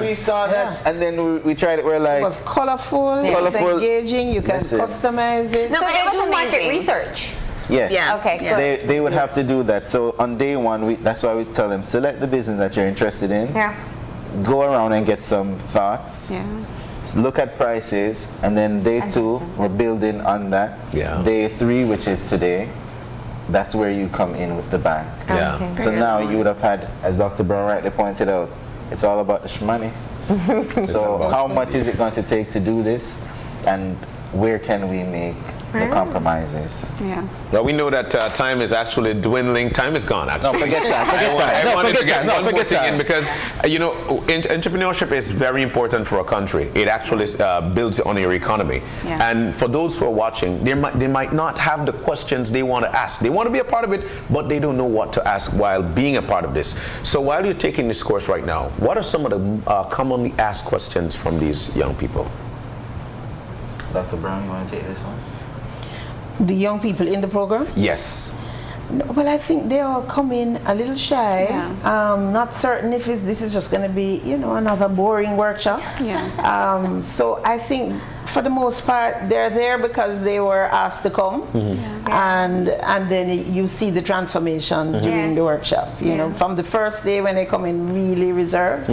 We saw that, and then we tried it. We're It like, was colorful, it was Colorful. engaging, you can That's it. customize it. So it they was do market amazing. research. yes. Yeah. Okay, good. They would have to do that. So on day one, that's why we tell them select the business that you're interested in. Yeah. Go around and get some thoughts. Yeah. Look at prices, and then day two, we're building on that. Yeah. Day three, which is today, that's where you come in with the bank. Yeah. Okay. So now you would have had, as Dr. Brown rightly pointed out, it's all about the money. So how much is it going to take to do this, and where can we make the compromises? Yeah. Well, we know that time is actually dwindling. Time is gone, actually. No, forget time. I wanted to get one more Forget thing in time. because, entrepreneurship is very important for a country. It actually builds on your economy. Yeah. And for those who are watching, they might not have the questions they want to ask. They want to be a part of it, but they don't know what to ask while being a part of this. So while you're taking this course right now, what are some of the commonly asked questions from these young people? Dr. Brown, you want to take this one? The young people in the program? Yes. No, well, I think they all come in a little shy. Yeah. Not certain if this is just going to be, another boring workshop. Yeah. So I think for the most part, they're there because they were asked to come, and then you see the transformation during the workshop. You know, from the first day when they come in really reserved.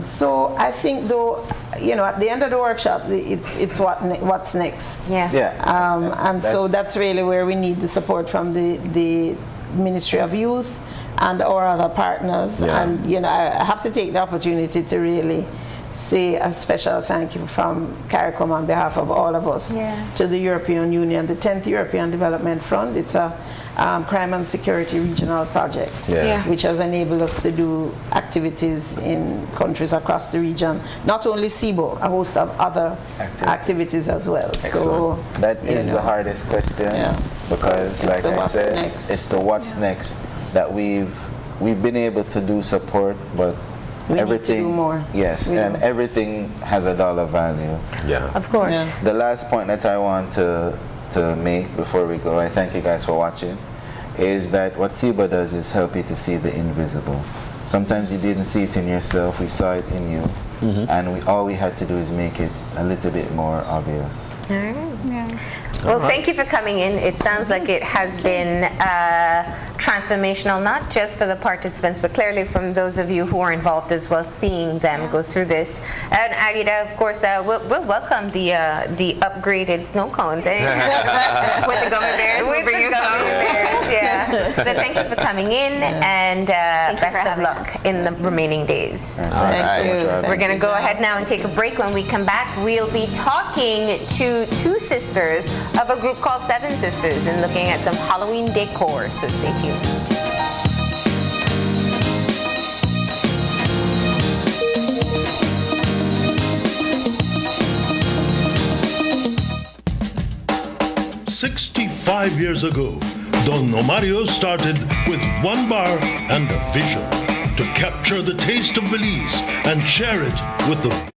So I think though, at the end of the workshop, it's what's next. And so that's really where we need the support from the Ministry of Youth and our other partners. And I have to take the opportunity to really say a special thank you from CARICOM on behalf of all of us to the European Union, the 10th European Development Fund. It's a crime and security regional project, which has enabled us to do activities in countries across the region. Not only SIBO, a host of other activities as well. Excellent. So that is the hardest question because, like I said, it's the what's next that we've been able to do support, but we everything, need to do more. Yes, and everything has a dollar value. Yeah, of course. Yeah. The last point that I want to make before we go, I thank you guys for watching, is that what SIBO does is help you to see the invisible. Sometimes you didn't see it in yourself, we saw it in you, and all we had to do is make it a little bit more obvious. All right. Yeah. Well, thank you for coming in. It sounds like it has been transformational, not just for the participants, but clearly from those of you who are involved as well, seeing them go through this. And Aida, of course, we'll welcome the upgraded snow cones. With the gummy bears, we'll bring you some. But thank you for coming in, and best of luck in the remaining days. Thank you. We're going to go ahead now and take a break. When we come back, we'll be talking to two sisters of a group called Seven Sisters and looking at some Halloween decor, so stay tuned. "65 years ago, Don Omario started with one bar and a vision to capture the taste of Belize and share it with the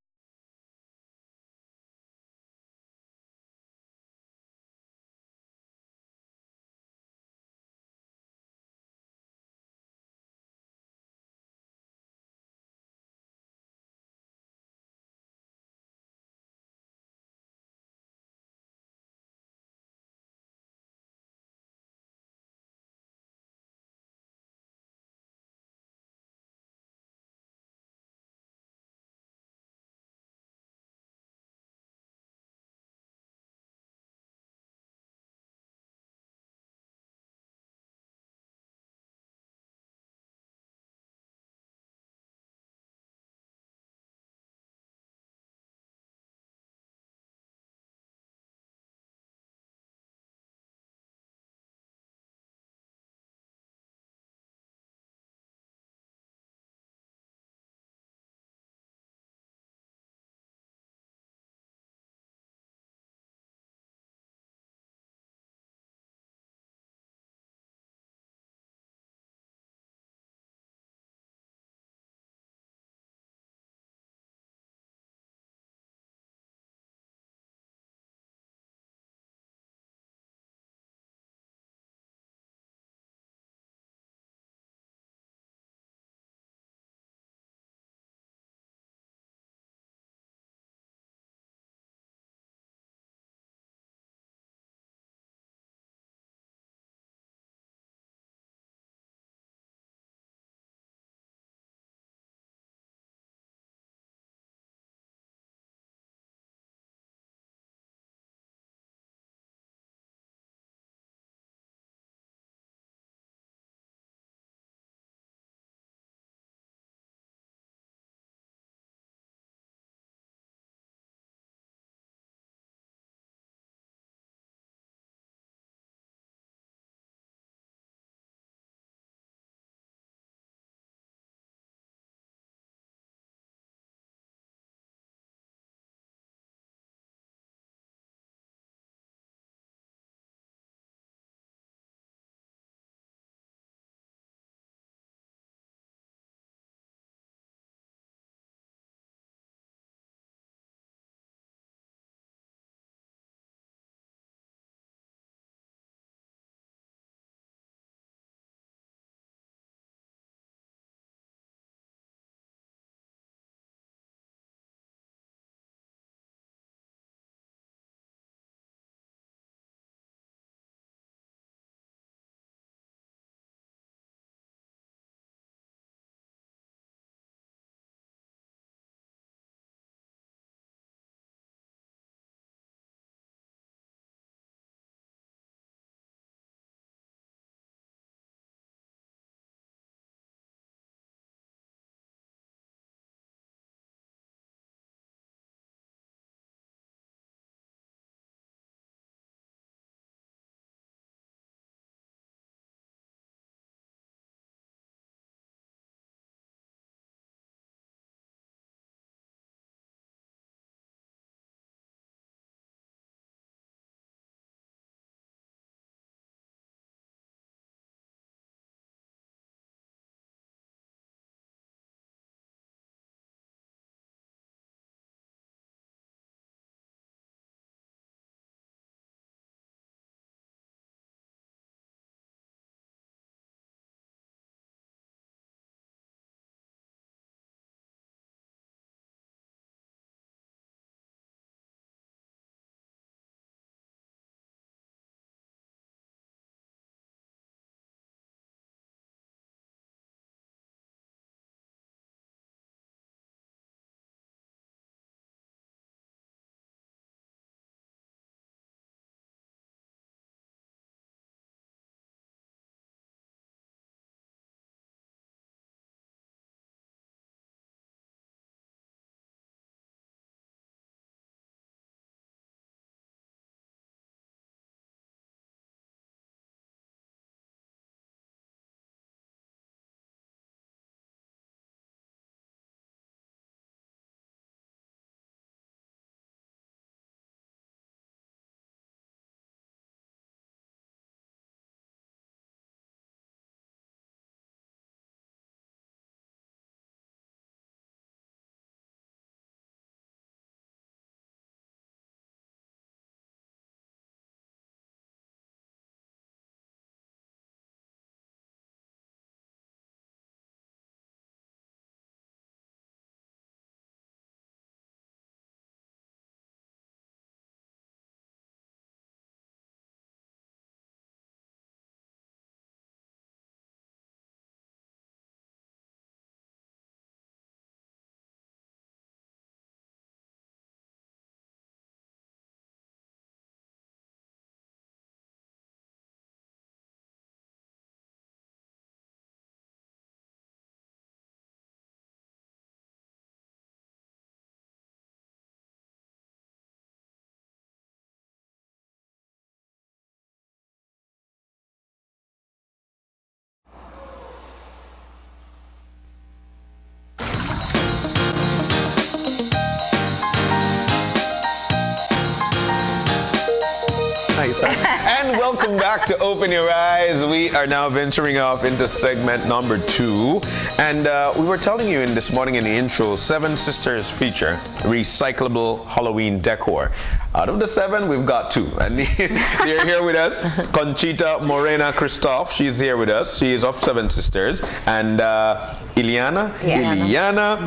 nice. And welcome back to Open Your Eyes. We are now venturing off into segment number 2. And we were telling you this morning in the intro, 7 Sisters feature recyclable Halloween decor. Out of the 7, we've got 2. And they're here with us. Conchita Morena Christoph, she's here with us. She is of 7 Sisters. And Iliana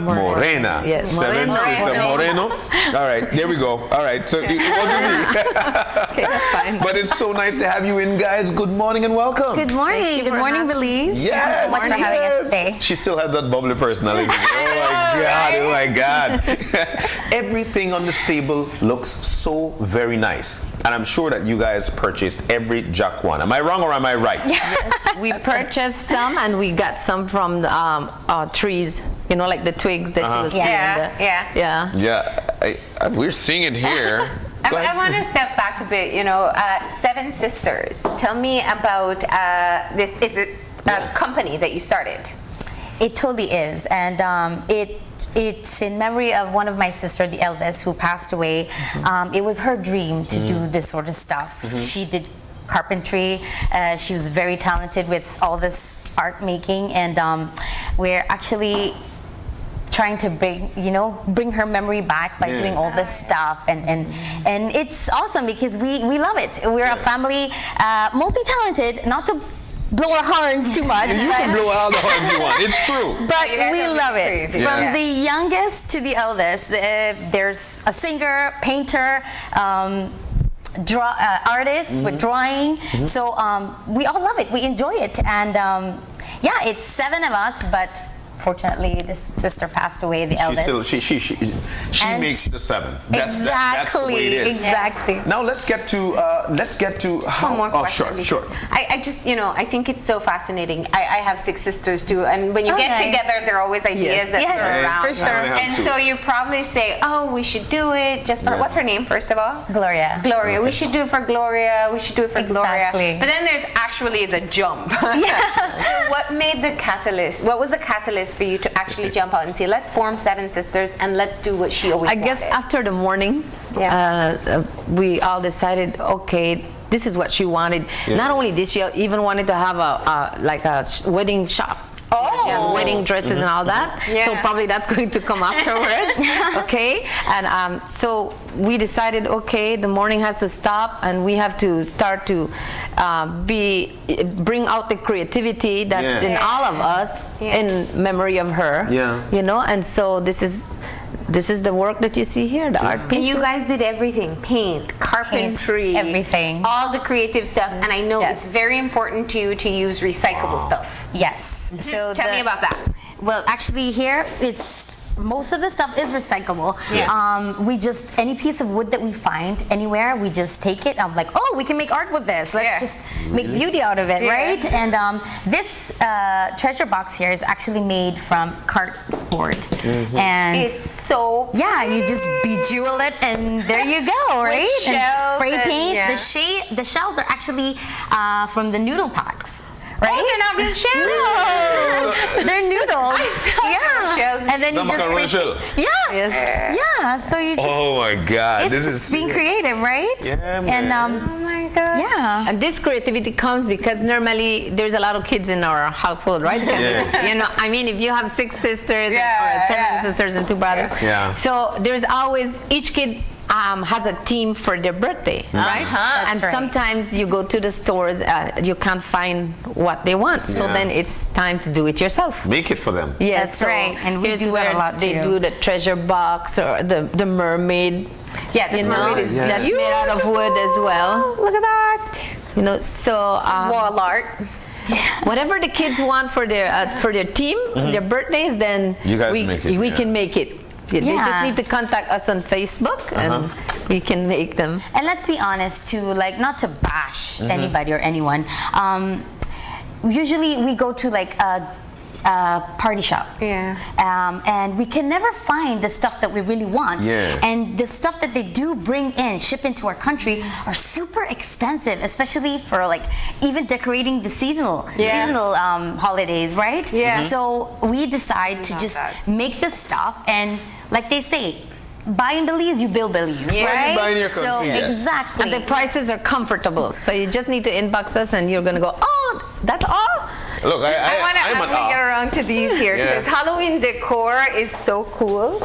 Morena. Yes. 7 Sister Moreno. All right, there we go. All right, so it wasn't me. Okay, that's fine. But it's so nice to have you in, guys. Good morning and welcome. Good morning. Good morning, Belize. Yes. Thank you so much for having us today. She still has that bubbly personality. Oh my God. Everything on this table looks so very nice. And I'm sure that you guys purchased every Jack one. Am I wrong or am I right? We purchased some and we got some from the trees, you know, like the twigs that you will see. Yeah, we're seeing it here. I want to step back a bit, 7 Sisters. Tell me about this. Is it a company that you started? It totally is. And it's in memory of one of my sisters, the eldest, who passed away. It was her dream to do this sort of stuff. She did carpentry. She was very talented with all this art making. And we're actually trying to bring her memory back by doing all this stuff, and it's awesome because we love it. We're a family, multi-talented, not to blow our horns too much. You can blow all the horns you want. It's true. But we love it. From the youngest to the eldest, there's a singer, painter, artist with drawing. So we all love it. We enjoy it, and it's 7 of us, but fortunately, this sister passed away, the eldest. She makes the 7. That's the way it is. Exactly. Now let's get to how. One more question. Oh, sure. I just I think it's so fascinating. I have 6 sisters too, and when you get together, there are always ideas that are around. For sure. And so you probably say, "Oh, we should do it just for what's her name first of all?" Gloria. Gloria. We should do it for Gloria. We should do it for Gloria. But then there's actually the jump. So what made the catalyst? What was the catalyst for you to actually jump out and say, let's form 7 Sisters and let's do what she always wanted? I guess after the morning, we all decided, okay, this is what she wanted. Not only did she even wanted to have a wedding shop. She has wedding dresses and all that. So probably that's going to come afterwards. Okay. And so we decided, okay, the morning has to stop and we have to start to bring out the creativity that's in all of us in memory of her. And so this is the work that you see here, the art pieces. And you guys did everything, paint, carpentry, everything. All the creative stuff. And I know it's very important to you to use recyclable stuff. Yes. So tell me about that. Well, actually here, most of the stuff is recyclable. We just, any piece of wood that we find anywhere, we just take it. I'm like, oh, we can make art with this. Let's just make beauty out of it, right? And this treasure box here is actually made from cardboard. And it's so pretty. You just bejewel it and there you go, right? And spray paint. The shells are actually from the noodle packs. Right? Oh, they're not real shells. No, they're noodles. And then you just shell. So you just. Oh my God, this is being creative, right? Yeah, man. And oh my God. And this creativity comes because normally there's a lot of kids in our household, right? Because if you have 6 sisters or 7 sisters and 2 brothers, so there's always each kid has a team for their birthday, right? And sometimes you go to the stores, you can't find what they want, so then it's time to do it yourself. Make it for them. Yes, that's right. And we do that a lot too. They do the treasure box or the mermaid. Mermaid is that's made out of wood as well. Look at that. So wall art. Whatever the kids want for their team, their birthdays, then we can make it. They just need to contact us on Facebook and we can make them. And let's be honest too, like not to bash anybody or anyone. Usually we go to like a party shop. And we can never find the stuff that we really want. And the stuff that they do bring in, ship into our country, are super expensive, especially for like even decorating the seasonal holidays, right? So we decide to just make the stuff, and like they say, buy in Belize, you build Belize, right? You buy in your So country, yes. exactly. And the prices are comfortable. So you just need to inbox us and you're going to go, oh, that's all? Look, I want to get around to these here Yeah. because Halloween decor is so cool.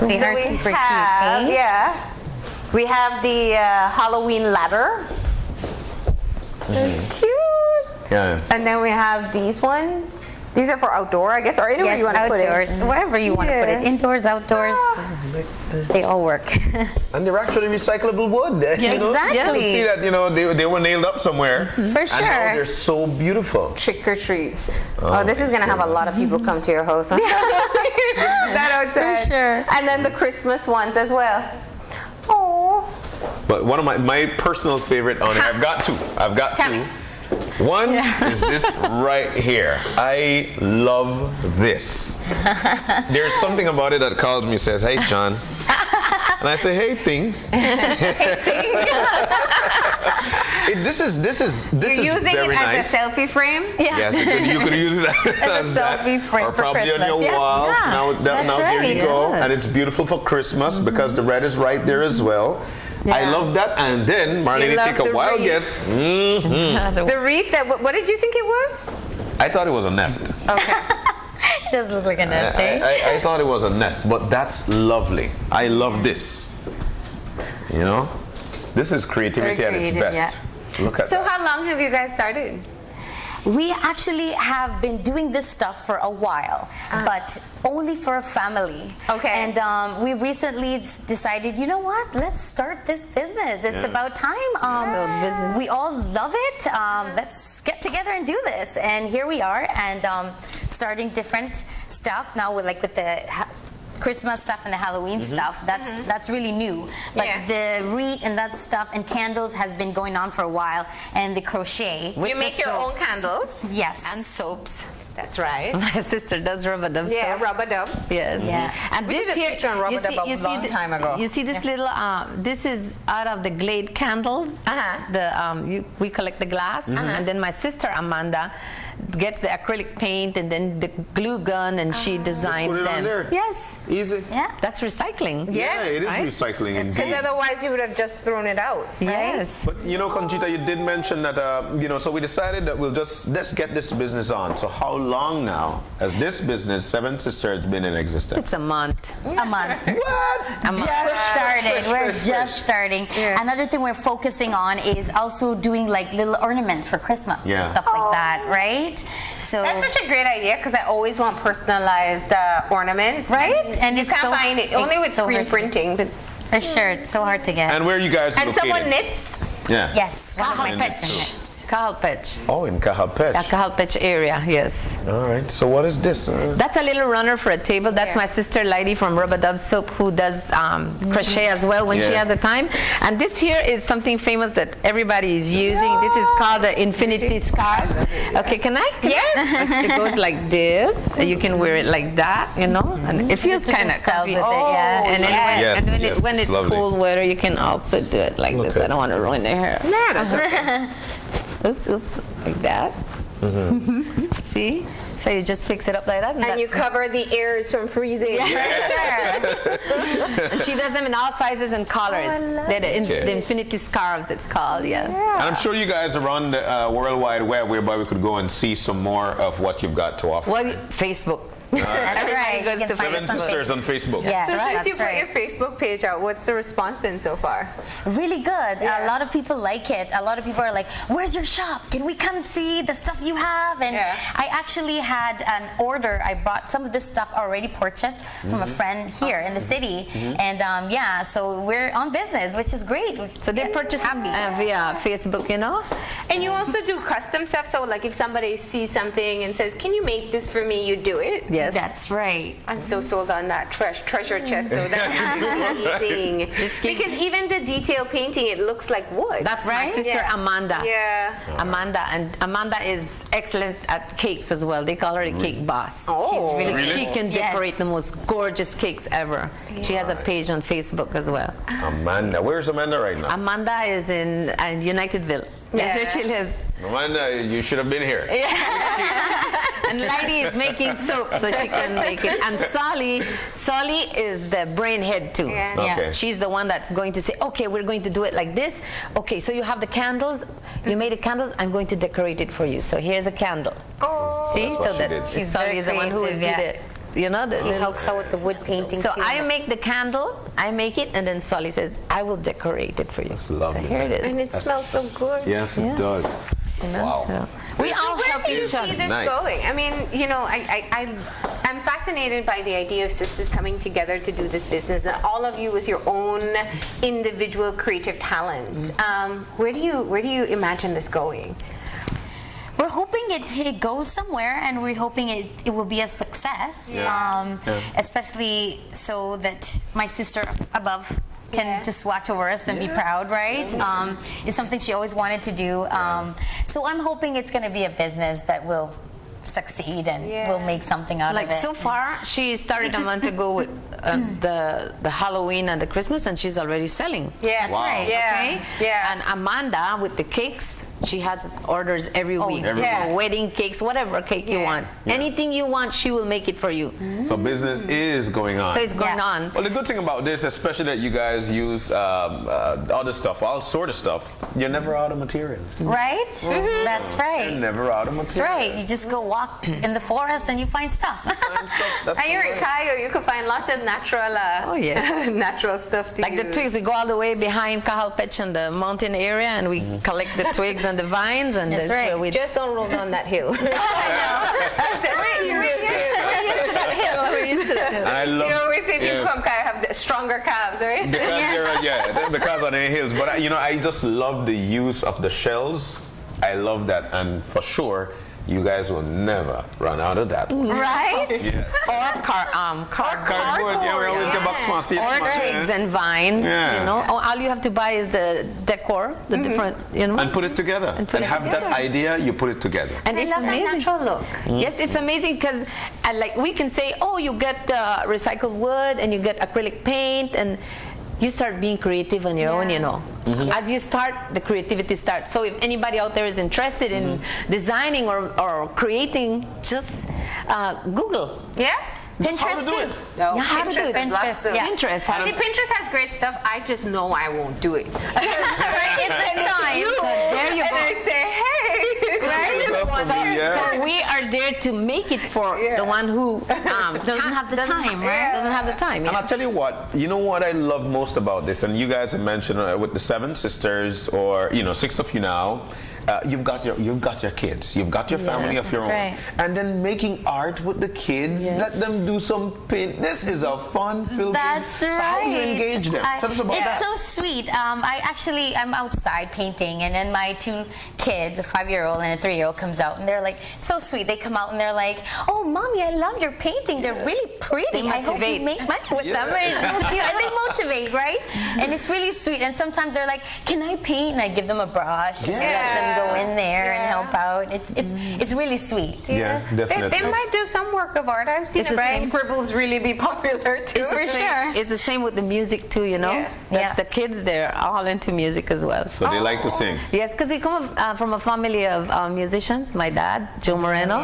They are super cute, eh? Yeah. We have the Halloween ladder. That's cute. Yes. And then we have these ones. These are for outdoor, I guess, or anywhere Yes, you want to put outdoors, it. wherever you want to put it, indoors, outdoors, they all work. And they're actually recyclable wood. Yeah, you know? exactly. You see that, you know, they were nailed up somewhere. For And now sure. they're so beautiful. Trick or treat. Oh, this is going to have a lot of people come to your house. Huh? That outside. For sure. And then the Christmas ones as well. Oh. But one of my personal favorite on here, I've got two. Tell me. One is this right here. I love this. There's something about it that calls me, says, hey, John. And I say, hey, thing. This is You're using very it nice. as a selfie frame? Yeah. Yes, you could use it As a selfie frame or for probably Christmas. on your Yeah. walls. Yeah, Now that's there you right. go. Yes. And it's beautiful for Christmas because the red is right there as well. I love that. And then, Marlene, love take a the wild wreath. guess. Mm-hmm. The wreath, what did you think it was? I thought it was a nest. Okay. It does look like a nest, eh? I thought it was a nest, but that's lovely. I love this. You know? This is creativity Very at its creative, best. Look at So that. how long have you guys started? We actually have been doing this stuff for a while, but only for a family. Okay. And we recently decided, you know what? Let's start this business. It's about time. We all love it. Let's get together and do this. And here we are, and starting different stuff now with the Christmas stuff and the Halloween stuff. That's really new. But the wreath and that stuff and candles has been going on for a while, and the crochet. You make your own candles? Yes. And soaps. That's right. My sister does Rub-a-Dub soap. Yeah, Rub-a-Dub. Yes. Yeah. And We this did a here, picture on Rub-a-Dub a long time ago. You see this little, this is out of the Glade candles. The we collect the glass, and then my sister Amanda gets the acrylic paint and then the glue gun, and she designs Just put it on them. there. Yes. Easy. Yeah. That's recycling. Yes. Yeah, it is right? recycling Because indeed. otherwise you would have just thrown it out. Yes. But you know, Conchita, you did mention that, so we decided that let's get this business on. So how long now has this business, Seven Sisters, been in existence? It's a month. A month. What? Just started. We're fresh. just starting. Yeah. Another thing we're focusing on is also doing like little ornaments for Christmas Yeah. and stuff like that, right? So That's such a great idea because I always want personalized ornaments. Right? And you it's can't so- find it only it's with so screen hard to- printing. But for sure, it's so hard to get. And where are you guys and located? someone knits. Yeah. Yes, one of my Cajalpech. sisters. Cajalpech. Oh, in Cajalpech. The Cajalpech area, yes. All right. So what is this? That's a little runner for a table. That's my sister Lady from Rub-a-Dub Soap, who does crochet as well when she Yeah. has the time. And this here is something famous that everybody is using. This is called the Infinity Scarf. Okay, can I? Yes. It goes like this. You can wear it like that, you know, and it feels Different kind of styles comfy. with it, yeah. And then Yes, when, yes, when it's it's lovely. cold weather, you can also do it like this. Okay. I don't want to ruin their hair. No, that's okay. Oops, like that. See? So you just fix it up like that. And you cover the ears from freezing. And she does them in all sizes and colors. They're the Infinity Scarves, it's called, yeah. And I'm sure you guys are on the World Wide Web, whereby we could go and see some more of what you've got to offer. Well, Facebook. That's right. goes You can to find Seven us on Sisters on Facebook. Yes, So since that's you put right. your Facebook page out, what's the response been so far? Really good. A lot of people like it. A lot of people are like, where's your shop? Can we come see the stuff you have? And I actually had an order. I brought some of this stuff already purchased from a friend here in the city. And yeah, so we're on business, which is great. So they purchase via Facebook, you know? And you also do custom stuff, so like if somebody sees something and says, can you make this for me, you do it? Yes. That's right. I'm so sold on that treasure chest, though. That's amazing. Because even the detail painting, it looks like wood. That's my sister Amanda. Yeah. Amanda, and Amanda is excellent at cakes as well. They call her the cake boss. Oh. She's really She cool. can Yes. decorate the most gorgeous cakes ever. She has a page on Facebook as well. Amanda. Where's Amanda right now? Amanda is in Unitedville. That's where she lives. Amanda, you should have been here. And Lady is making soap so she can make it. And Solly is the brain head too. Okay. She's the one that's going to say, okay, we're going to do it like this. Okay, so you have the candles. You made the candles. I'm going to decorate it for you. So here's a candle. Oh. See, so that she's Solly is the one who would do the. You know, she helps out with the wood painting so too. I make the candle, I make it, and then Solly says, I will decorate it for you. That's lovely. So here it is. And it smells so good. Yes, it does. You know, Wow. so we all Where help do you each see other. this Nice. going? I mean, you know, I'm fascinated by the idea of sisters coming together to do this business, and all of you with your own individual creative talents. Where do you imagine this going? We're hoping it goes somewhere, and we're hoping it will be a success. Especially so that my sister above can just watch over us and be proud, right? It's something she always wanted to do. So I'm hoping it's going to be a business that will succeed and we'll make something out of it. Like so far, she started a month ago with the Halloween and the Christmas, and she's already selling. Yeah, That's right. Yeah. Okay? Yeah. And Amanda with the cakes, she has orders every week. every So wedding cakes, whatever cake you want. Anything you want, she will make it for you. So business is going on. So it's going on. Well, the good thing about this, especially that you guys use other stuff, all sort of stuff, you're never out of materials. Right? That's right. You're never out of materials. That's right. You just go walk in the forest and you find stuff. That's And you're in Cayo, you could find lots of natural, natural stuff to Like the use. twigs, we go all the way behind Cajalpech in the mountain area, and we collect the twigs and the vines, and That's that's right. where we Just don't roll down that hill. We're used to that hill. We're used to that hill. And I love. You always say people from Cayo have the stronger calves, right? Because because on the hills. But I just love the use of the shells. I love that, and for sure, you guys will never run out of that. Right? Yes. Or Cardboard. Yeah, we always get box smart. or twigs and vines. Yeah. You know, all you have to buy is the decor, the different, you know. And put it together. And put it have together. that idea, you put it together. And it's amazing. Natural look. Yes, it's amazing because like we can say, oh, you get recycled wood and you get acrylic paint, and you start being creative on your own, you know. As you start, the creativity starts. So if anybody out there is interested in designing or creating, just Google. Yeah? Pinterest too. No, Yeah, how to do it. Pinterest, yeah. Pinterest. See, Pinterest has great stuff. I just know I won't do it. It's a time. So there you and go. I say, hey, So we are there to make it for the one who Doesn't have the time, right? Doesn't have the time. And I'll tell you what I love most about this, and you guys have mentioned with the 7 sisters, or 6 of you now. You've got your kids, you've got your family of your own, right. and then making art with the kids. Let them do some paint. This is a fun-filled. That's game. right. So how do you engage them? Tell us about that. It's so sweet. I'm outside painting, and then my 2 kids, a 5-year-old and a 3-year-old, comes out, and they're like so sweet. They come out and they're like, "Oh, mommy, I love your painting. They're really pretty. I hope you make money with them." And it's so cute, and they motivate, right? And it's really sweet. And sometimes they're like, "Can I paint?" And I give them a brush. And I let them go in there and help out. It's really sweet. Yeah, definitely. They might do some work of art. I've seen It's the same. scribbles really be popular too. It's the same. It's the same with the music too, you know. Yeah. That's the kids. They're all into music as well. So they like to sing. Yes, because we come from a family of musicians. My dad, Joe Moreno.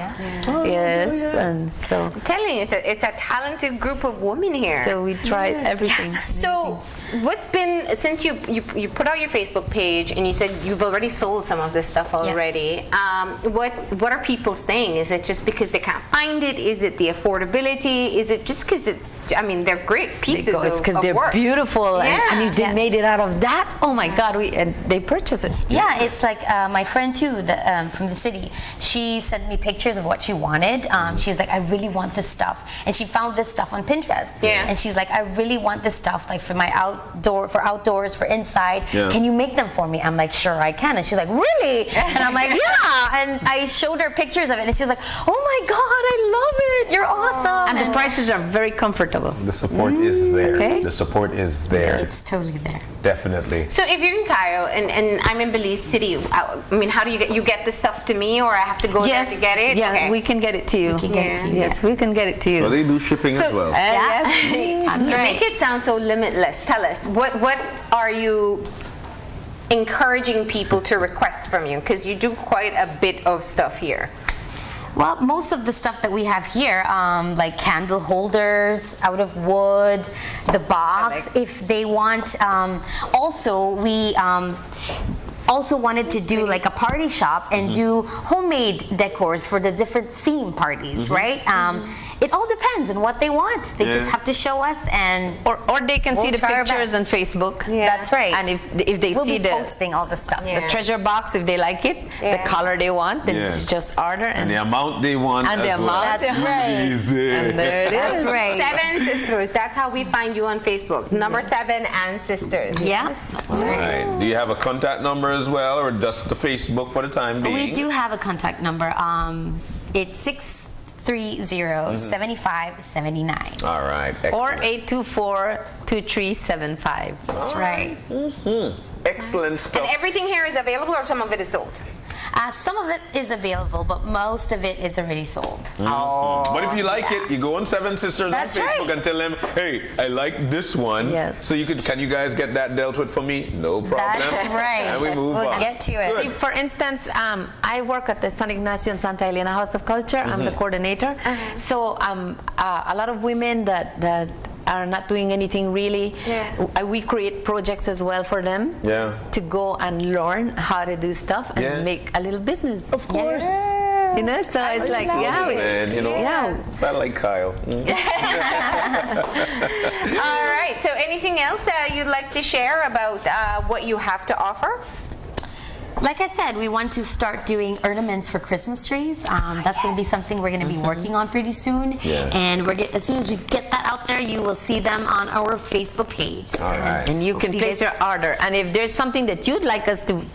Yes, and so. I'm telling you, it's a talented group of women here. So we tried everything. So, what's been, since you put out your Facebook page and you said you've already sold some of this stuff already, what are people saying? Is it just because they can't find it? Is it the affordability? Is it just because they're great pieces of work? It's because they're beautiful, and if they made it out of that, oh my God, and they purchase it. Yeah, it's like my friend too, from the city. She sent me pictures of what she wanted. She's like, I really want this stuff, and she found this stuff on Pinterest. Yeah. And she's like, I really want this stuff, like for my outdoors, for inside. Yeah. Can you make them for me? I'm like, sure, I can. And she's like, really? And I'm like, yeah. And I showed her pictures of it, and she's like, oh my God, I love it. You're awesome. And the prices are very comfortable. The support is there. Okay. The support is there. It's totally there. Definitely. So if you're in Cayo and I'm in Belize City, how do you get the stuff to me, or I have to go there to get it? Yeah, Okay. we can get it to you. We can get it to you. Yes, we can get it to you. So they do shipping as well. Yes. That's right. Make it sound so limitless. Tell us, what are you encouraging people to request from you? Because you do quite a bit of stuff here. Well, most of the stuff that we have here, like candle holders out of wood, the box, if they want. Also, we also wanted to do like a party shop and do homemade decors for the different theme parties, right? It all depends on what they want. They just have to show us, and or they can see the pictures on Facebook. That's right. And if they we'll see be posting all the stuff, the treasure box, if they like it, the color they want, then just order and the amount they want. And the amount. That's right. And there it is. That's right. 7 Sisters. That's how we find you on Facebook. Number 7 and Sisters. Yes. That's right. Do you have a contact number as well, or just the Facebook for the time being? We do have a contact number. It's 630-7579. All right. Excellent. Or 824-2375. That's right. Excellent stuff. And everything here is available, or some of it is sold? Some of it is available, but most of it is already sold. But if you like it, you go on 7 Sisters on Facebook and tell them, hey, I like this one. Yes. So can you guys get that dealt with for me? No problem. That's right. And we move on. We'll get to it. See, for instance, I work at the San Ignacio and Santa Elena House of Culture. I'm the coordinator. So a lot of women that are not doing anything really. We create projects as well for them to go and learn how to do stuff and make a little business. Of course. You know, so it's like, it's not like Kyle. All right. So anything else you'd like to share about what you have to offer? Like I said, we want to start doing ornaments for Christmas trees. That's going to be something we're going to be working on pretty soon. And as soon as we get that out there, you will see them on our Facebook page. All right. And you can place your order. And if there's something that you'd like us to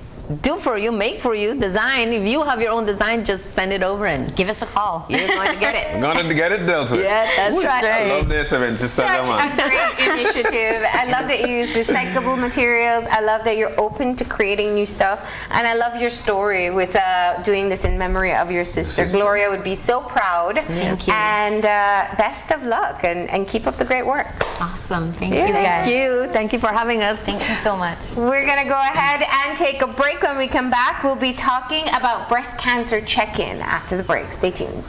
do for you, make for you, design. If you have your own design, just send it over and give us a call. You're going to get it. I'm going to get it dealt with. Yeah, that's right. I love this event, Sister Such Dama. a great initiative. I love that you use recyclable materials. I love that you're open to creating new stuff. And I love your story with doing this in memory of your sister. Gloria would be so proud. Thank you. And best of luck and keep up the great work. Awesome. Thank you, Thank guys. you. Thank you for having us. Thank you so much. We're going to go ahead and take a break. When we come back, we'll be talking about breast cancer check-in after the break. Stay tuned.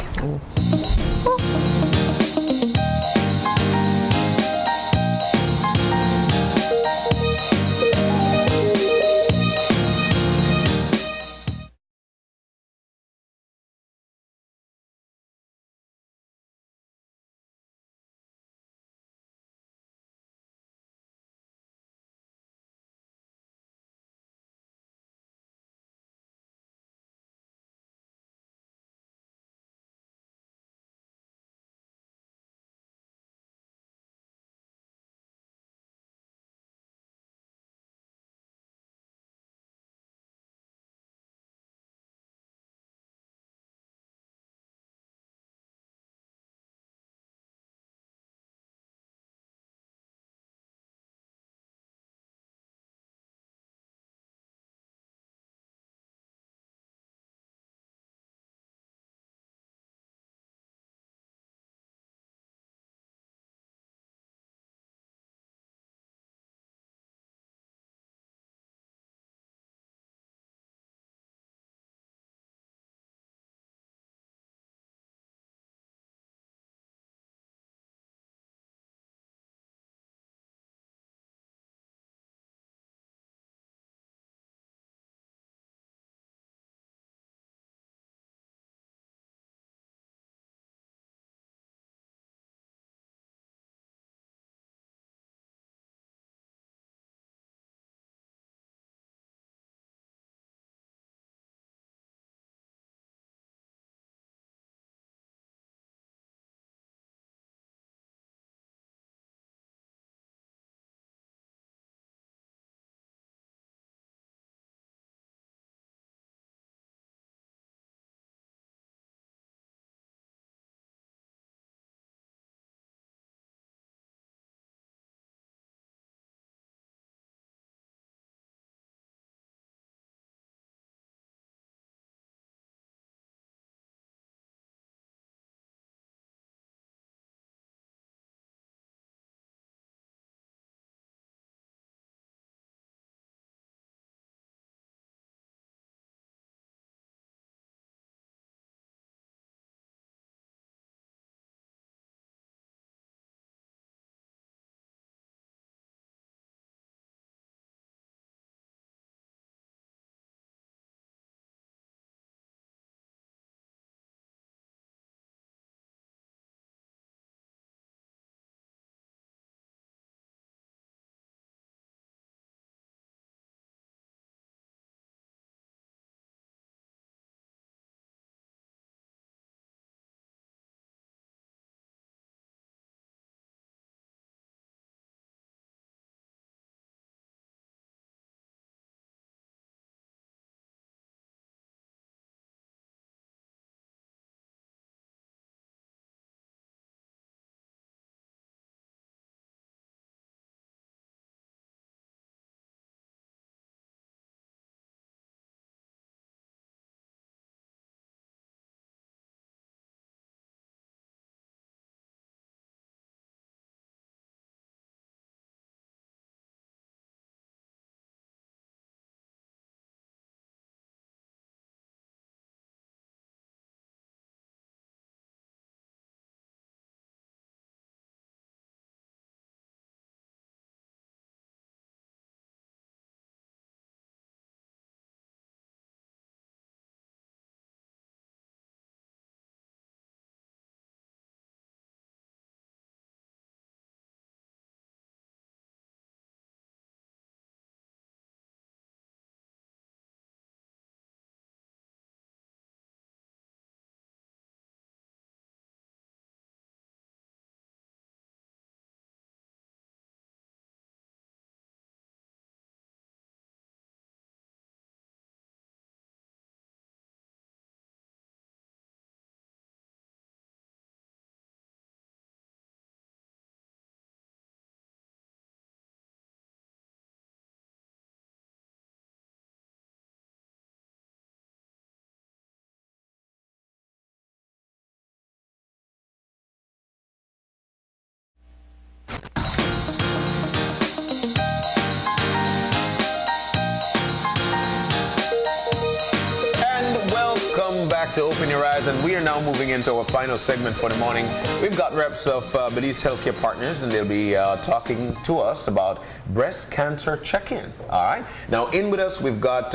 back to Open Your Eyes, and we are now moving into our final segment for the morning. We've got reps of Belize Healthcare Partners, and they'll be talking to us about breast cancer check-in. All right. Now, in with us, we've got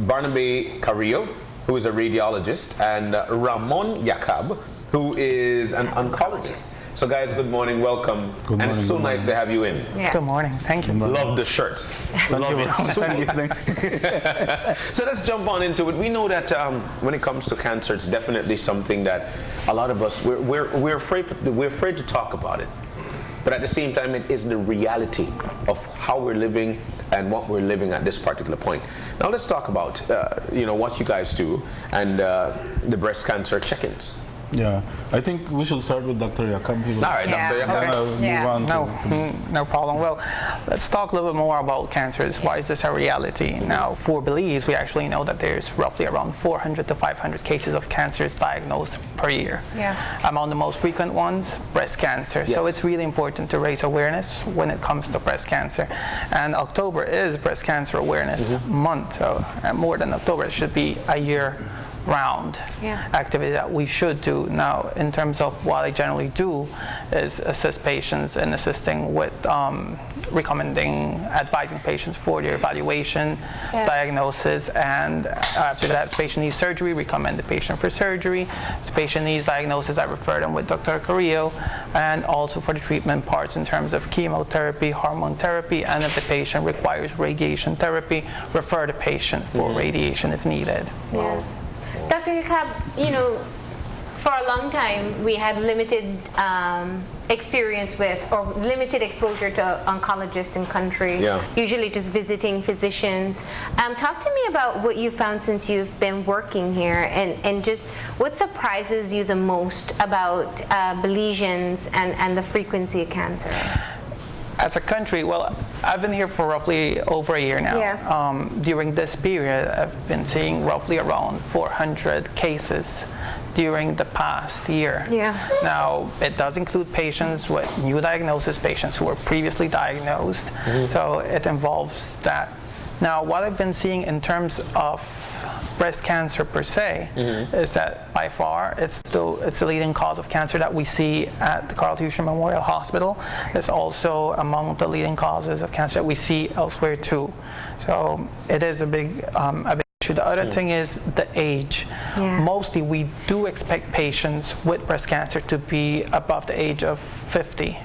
Barnaby Carrillo, who is a radiologist, and Ramon Yakab, who is an oncologist. So guys, good morning, welcome. Good morning, and it's so nice to have you in. Yeah. Good morning, thank you. Love the shirts. Love it. So let's jump on into it. We know that when it comes to cancer, it's definitely something that a lot of us, we're afraid to talk about it. But at the same time, it is the reality of how we're living and what we're living at this particular point. Now let's talk about what you guys do and the breast cancer check-ins. Yeah, I think we should start with Dr. Yakab. All right, Dr. Yakab. No problem. Well, let's talk a little bit more about cancers. Why is this a reality? Now, for Belize, we actually know that there's roughly around 400 to 500 cases of cancers diagnosed per year. Yeah. Among the most frequent ones, breast cancer. Yes. So it's really important to raise awareness when it comes to breast cancer. And October is Breast Cancer Awareness Month. So more than October, it should be a year round activity that we should do. Now, in terms of what I generally do is assist patients in assisting with advising patients for their evaluation, diagnosis, and after that, if the patient needs surgery, recommend the patient for surgery. If the patient needs diagnosis, I refer them with Dr. Carrillo, and also for the treatment parts in terms of chemotherapy, hormone therapy, and if the patient requires radiation therapy, refer the patient for radiation if needed. Yeah. Dr. Yakab, for a long time we had limited experience with or limited exposure to oncologists in country, usually just visiting physicians. Talk to me about what you found since you've been working here and just what surprises you the most about Belizeans and the frequency of cancer. As a country, well, I've been here for roughly over a year now. Yeah. During this period, I've been seeing roughly around 400 cases during the past year. Yeah. Now, it does include patients with new diagnosis, patients who were previously diagnosed. So it involves that. Now, what I've been seeing in terms of breast cancer per se is that by far it's the leading cause of cancer that we see at the Carl Huescher Memorial Hospital. It's also among the leading causes of cancer that we see elsewhere too. So it is a big issue. The other thing is the age. Yeah. Mostly we do expect patients with breast cancer to be above the age of 50.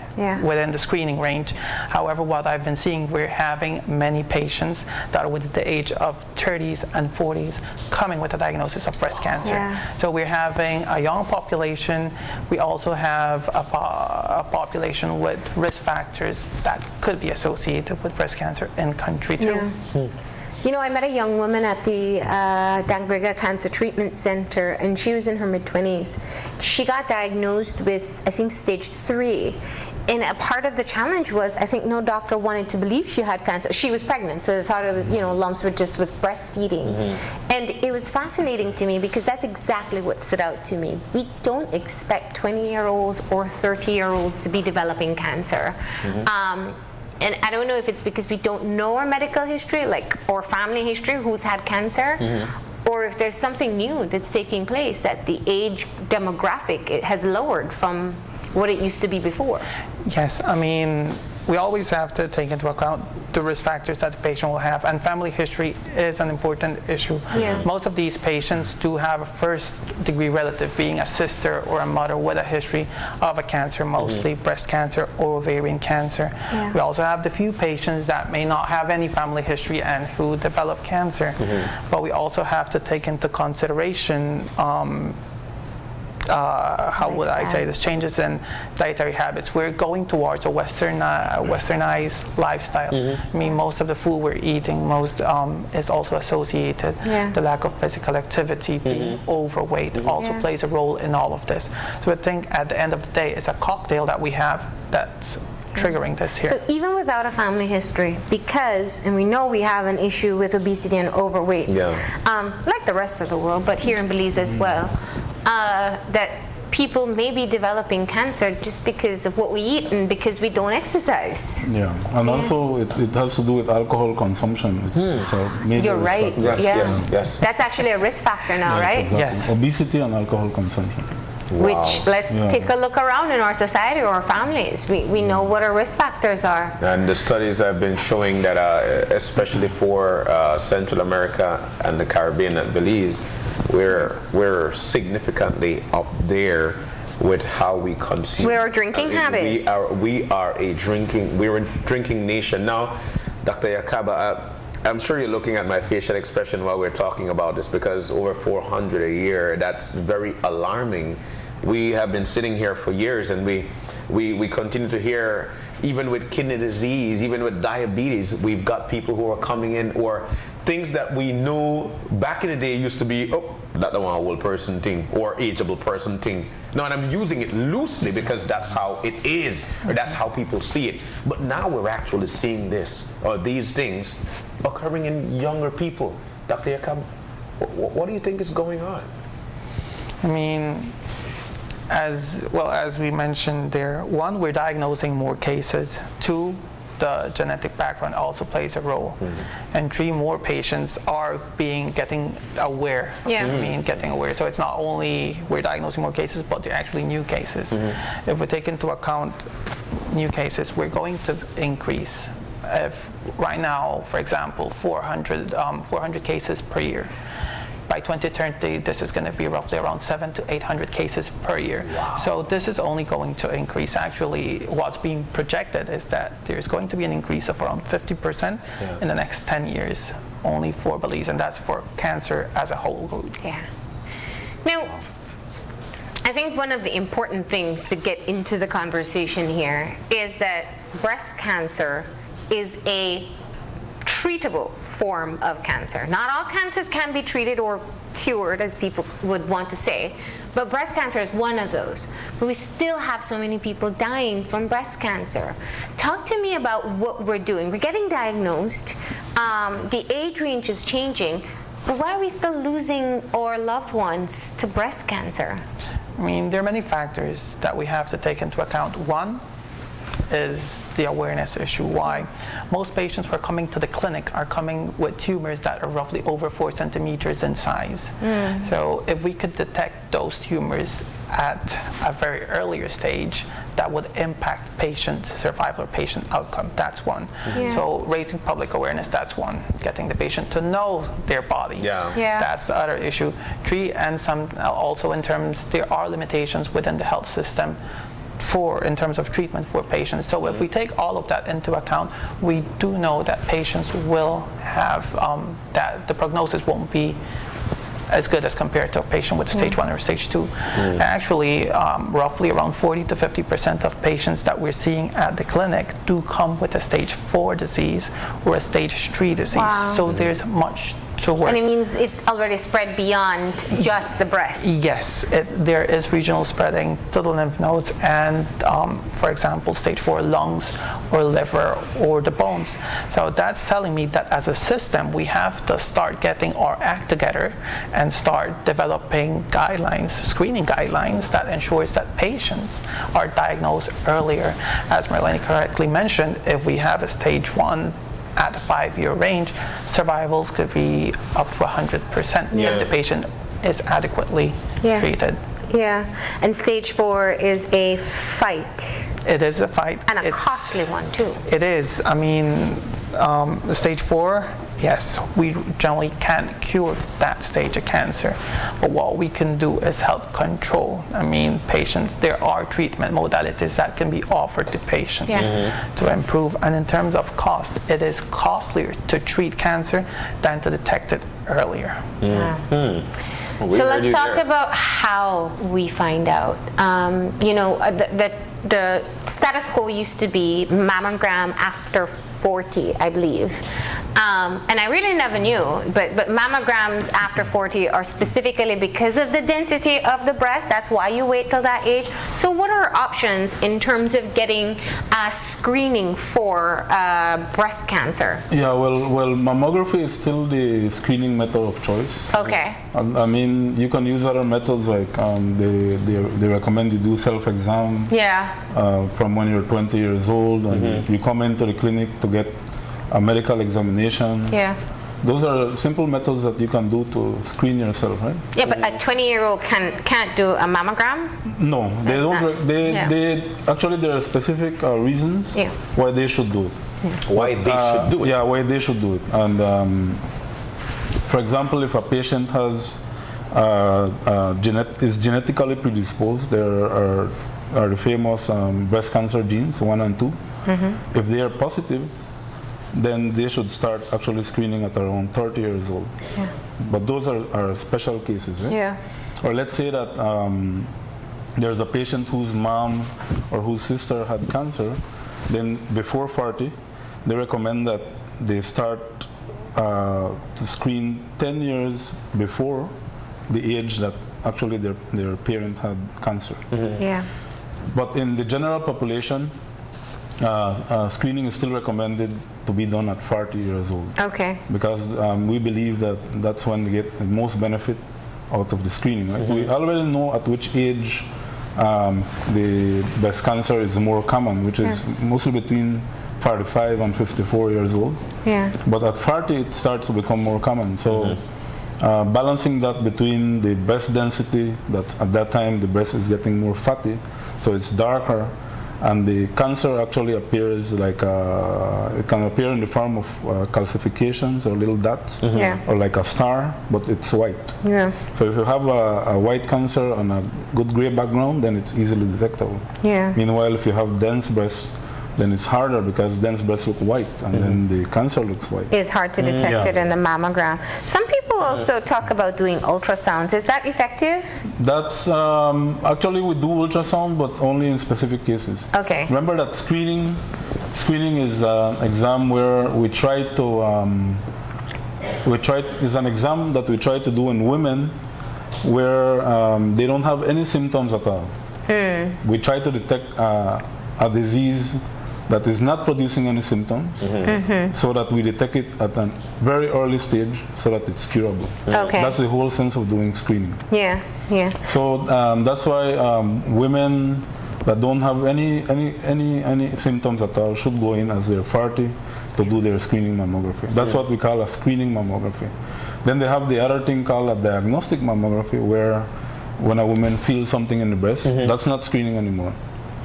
Within the screening range. However, what I've been seeing, we're having many patients that are within the age of 30s and 40s coming with a diagnosis of breast cancer. Yeah. So we're having a young population. We also have a population with risk factors that could be associated with breast cancer in country too. Yeah. I met a young woman at the Dangriga Cancer Treatment Center, and she was in her mid-20s. She got diagnosed with, I think, stage 3. And a part of the challenge was, I think no doctor wanted to believe she had cancer. She was pregnant, so they thought it was, lumps with breastfeeding. And it was fascinating to me because that's exactly what stood out to me. We don't expect 20-year-olds or 30-year-olds to be developing cancer. And I don't know if it's because we don't know our medical history, or family history, who's had cancer, or if there's something new that's taking place, that the age demographic has lowered from what it used to be before. Yes, I mean, we always have to take into account the risk factors that the patient will have, and family history is an important issue. Yeah. Most of these patients do have a first-degree relative, being a sister or a mother with a history of a cancer, mostly breast cancer or ovarian cancer. Yeah. We also have the few patients that may not have any family history and who develop cancer. But we also have to take into consideration how would I say this, changes in dietary habits. We're going towards a westernized lifestyle. I mean, most of the food we're eating is also associated. The lack of physical activity, being overweight also plays a role in all of this. So I think at the end of the day, it's a cocktail that we have that's triggering this here. So even without a family history, and we know we have an issue with obesity and overweight, like the rest of the world, but here in Belize as well, that people may be developing cancer just because of what we eat and because we don't exercise. Yeah, and also it has to do with alcohol consumption. It's a major You're right. risk factor. Yes. That's actually a risk factor now, Yes, right? exactly. Yes. Obesity and alcohol consumption. Which, let's take a look around in our society or our families. We know what our risk factors are. And the studies have been showing that, especially for Central America and the Caribbean and Belize, we're significantly up there with how we consume. We're drinking habits. We're a drinking nation. Now, Dr. Yakaba, I'm sure you're looking at my facial expression while we're talking about this, because over 400 a year, that's very alarming. We have been sitting here for years, and we continue to hear, even with kidney disease, even with diabetes, we've got people who are coming in, or things that we knew back in the day used to be, oh, that's the one old person thing or ageable person thing. No, and I'm using it loosely because that's how it is, or that's how people see it. But now we're actually seeing this, or these things, occurring in younger people. Dr. Yakab, what do you think is going on? I mean, as well as we mentioned there, one, we're diagnosing more cases. Two, the genetic background also plays a role. And three, more patients are getting aware. Getting aware. So it's not only we're diagnosing more cases, but they're actually new cases. If we take into account new cases, we're going to increase. If right now, for example, 400 cases per year. By 2030, this is going to be roughly around 700 to 800 cases per year. Wow. So this is only going to increase. Actually, what's being projected is that there's going to be an increase of around 50% in the next 10 years, only for Belize, and that's for cancer as a whole group. Yeah. Now, I think one of the important things to get into the conversation here is that breast cancer is a treatable form of cancer. Not all cancers can be treated or cured, as people would want to say, but breast cancer is one of those. But we still have so many people dying from breast cancer. Talk to me about what we're doing. We're getting diagnosed. The age range is changing, but why are we still losing our loved ones to breast cancer? I mean, there are many factors that we have to take into account. One is the awareness issue. Why? Most patients who are coming to the clinic are coming with tumors that are roughly over 4 centimeters in size. So if we could detect those tumors at a very earlier stage, that would impact patient survival or patient outcome. That's one. So raising public awareness, that's one. Getting the patient to know their body. That's the other issue. Three, and some also in terms, there are limitations within the health system in terms of treatment for patients. So if we take all of that into account, we do know that patients will have, that the prognosis won't be as good as compared to a patient with stage 1 or stage 2. Actually, roughly around 40 to 50% of patients that we're seeing at the clinic do come with a stage 4 disease or a stage 3 disease. Wow. So there's much to work. And it means it's already spread beyond just the breast. Yes, there is regional spreading to the lymph nodes and, for example, stage 4 lungs or liver or the bones. So that's telling me that as a system, we have to start getting our act together and start developing guidelines, screening guidelines that ensures that patients are diagnosed earlier. As Marlene correctly mentioned, if we have a stage 1 at the 5-year range, survivals could be up to 100% if the patient is adequately treated. Yeah, and stage 4 is a fight. It is a fight. And a costly one too. It is. I mean, stage 4, yes, we generally can't cure that stage of cancer, but what we can do is help control. I mean, patients, there are treatment modalities that can be offered to patients to improve. And in terms of cost, it is costlier to treat cancer than to detect it earlier. So let's talk about how we find out. You know, the status quo used to be mammogram after 40, I believe. And I really never knew, but mammograms after 40 are specifically because of the density of the breast. That's why you wait till that age. So what are options in terms of getting screening for breast cancer? Yeah, well, mammography is still the screening method of choice. Okay. I mean, you can use other methods like they recommend you do self-exam. Yeah. From when you're 20 years old, and you come into the clinic to get a medical examination. Yeah. Those are simple methods that you can do to screen yourself, right? Yeah, but a 20-year-old can't do a mammogram? No, they don't. They actually, there are specific reasons why they should do it. Why they should do it? Yeah, why they should do it. And for example, if a patient has is genetically predisposed, there are the famous breast cancer genes 1 and 2. If they are positive, then they should start actually screening at around 30 years old. Yeah. But those are special cases. Right? Yeah. Or let's say that there's a patient whose mom or whose sister had cancer, then before 40, they recommend that they start to screen 10 years before the age that actually their parent had cancer. Yeah. But in the general population, screening is still recommended to be done at 40 years old. Okay. Because we believe that that's when they get the most benefit out of the screening. Right? We already know at which age the breast cancer is more common, which is mostly between 45 and 54 years old. Yeah. But at 40, it starts to become more common. So balancing that between the breast density, that at that time the breast is getting more fatty, so it's darker, and the cancer actually appears like it can appear in the form of calcifications or little dots, or like a star, but it's white. Yeah. So if you have a white cancer on a good gray background, then it's easily detectable. Yeah. Meanwhile, if you have dense breasts, then it's harder because dense breasts look white, and then the cancer looks white. It's hard to detect it in the mammogram. Some people also talk about doing ultrasounds. Is that effective? That's actually we do ultrasound, but only in specific cases. Okay. Remember that screening is an exam where we try to is an exam that we try to do in women where they don't have any symptoms at all. We try to detect a disease that is not producing any symptoms, so that we detect it at a very early stage, so that it's curable. Okay. That's the whole sense of doing screening. Yeah, yeah. So that's why women that don't have any symptoms at all should go in as they're 40 to do their screening mammography. That's what we call a screening mammography. Then they have the other thing called a diagnostic mammography, where when a woman feels something in the breast, that's not screening anymore.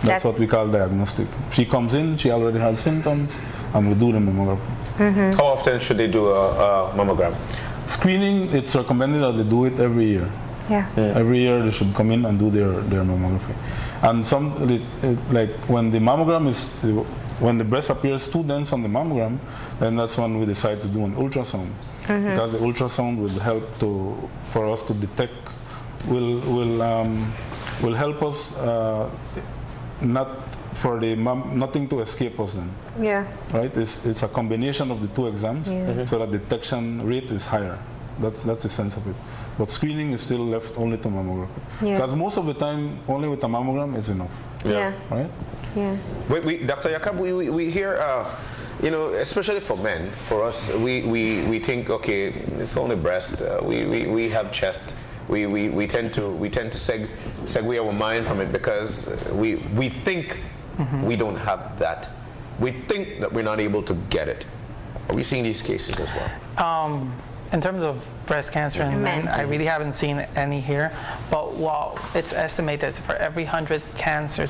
That's what we call diagnostic. She comes in, she already has symptoms, and we do the mammography. How often should they do a mammogram? Screening, it's recommended that they do it every year. Yeah. Every year they should come in and do their mammography. And like when the mammogram is, when the breast appears too dense on the mammogram, then that's when we decide to do an ultrasound. Because the ultrasound will help for us to detect, will help us nothing to escape us then. Yeah. Right? It's a combination of the two exams, so that detection rate is higher. That's the sense of it. But screening is still left only to mammography. Because most of the time, only with a mammogram is enough. Yeah. Right? Yeah. Dr. Jacob, we hear, especially for men, for us, we think, okay, it's only breast. We have chest. We tend to segue our mind from it because we think we don't have that. We think that we're not able to get it. Are we seeing these cases as well? In terms of breast cancer in men, I really haven't seen any here. But what it's estimated is for every 100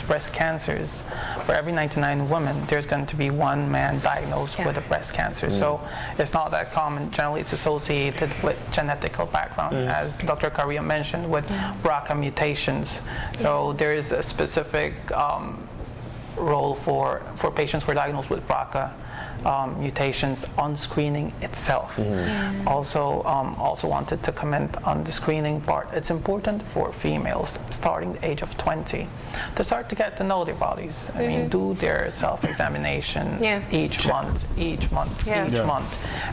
breast cancers, for every 99 women, there's going to be one man diagnosed with a breast cancer. So it's not that common. Generally, it's associated with genetical background, as Dr. Correa mentioned, with BRCA mutations. So there is a specific role for patients who are diagnosed with BRCA mutations on screening itself. Also wanted to comment on the screening part. It's important for females starting the age of 20 to start to get to know their bodies. I mean, do their self-examination each month.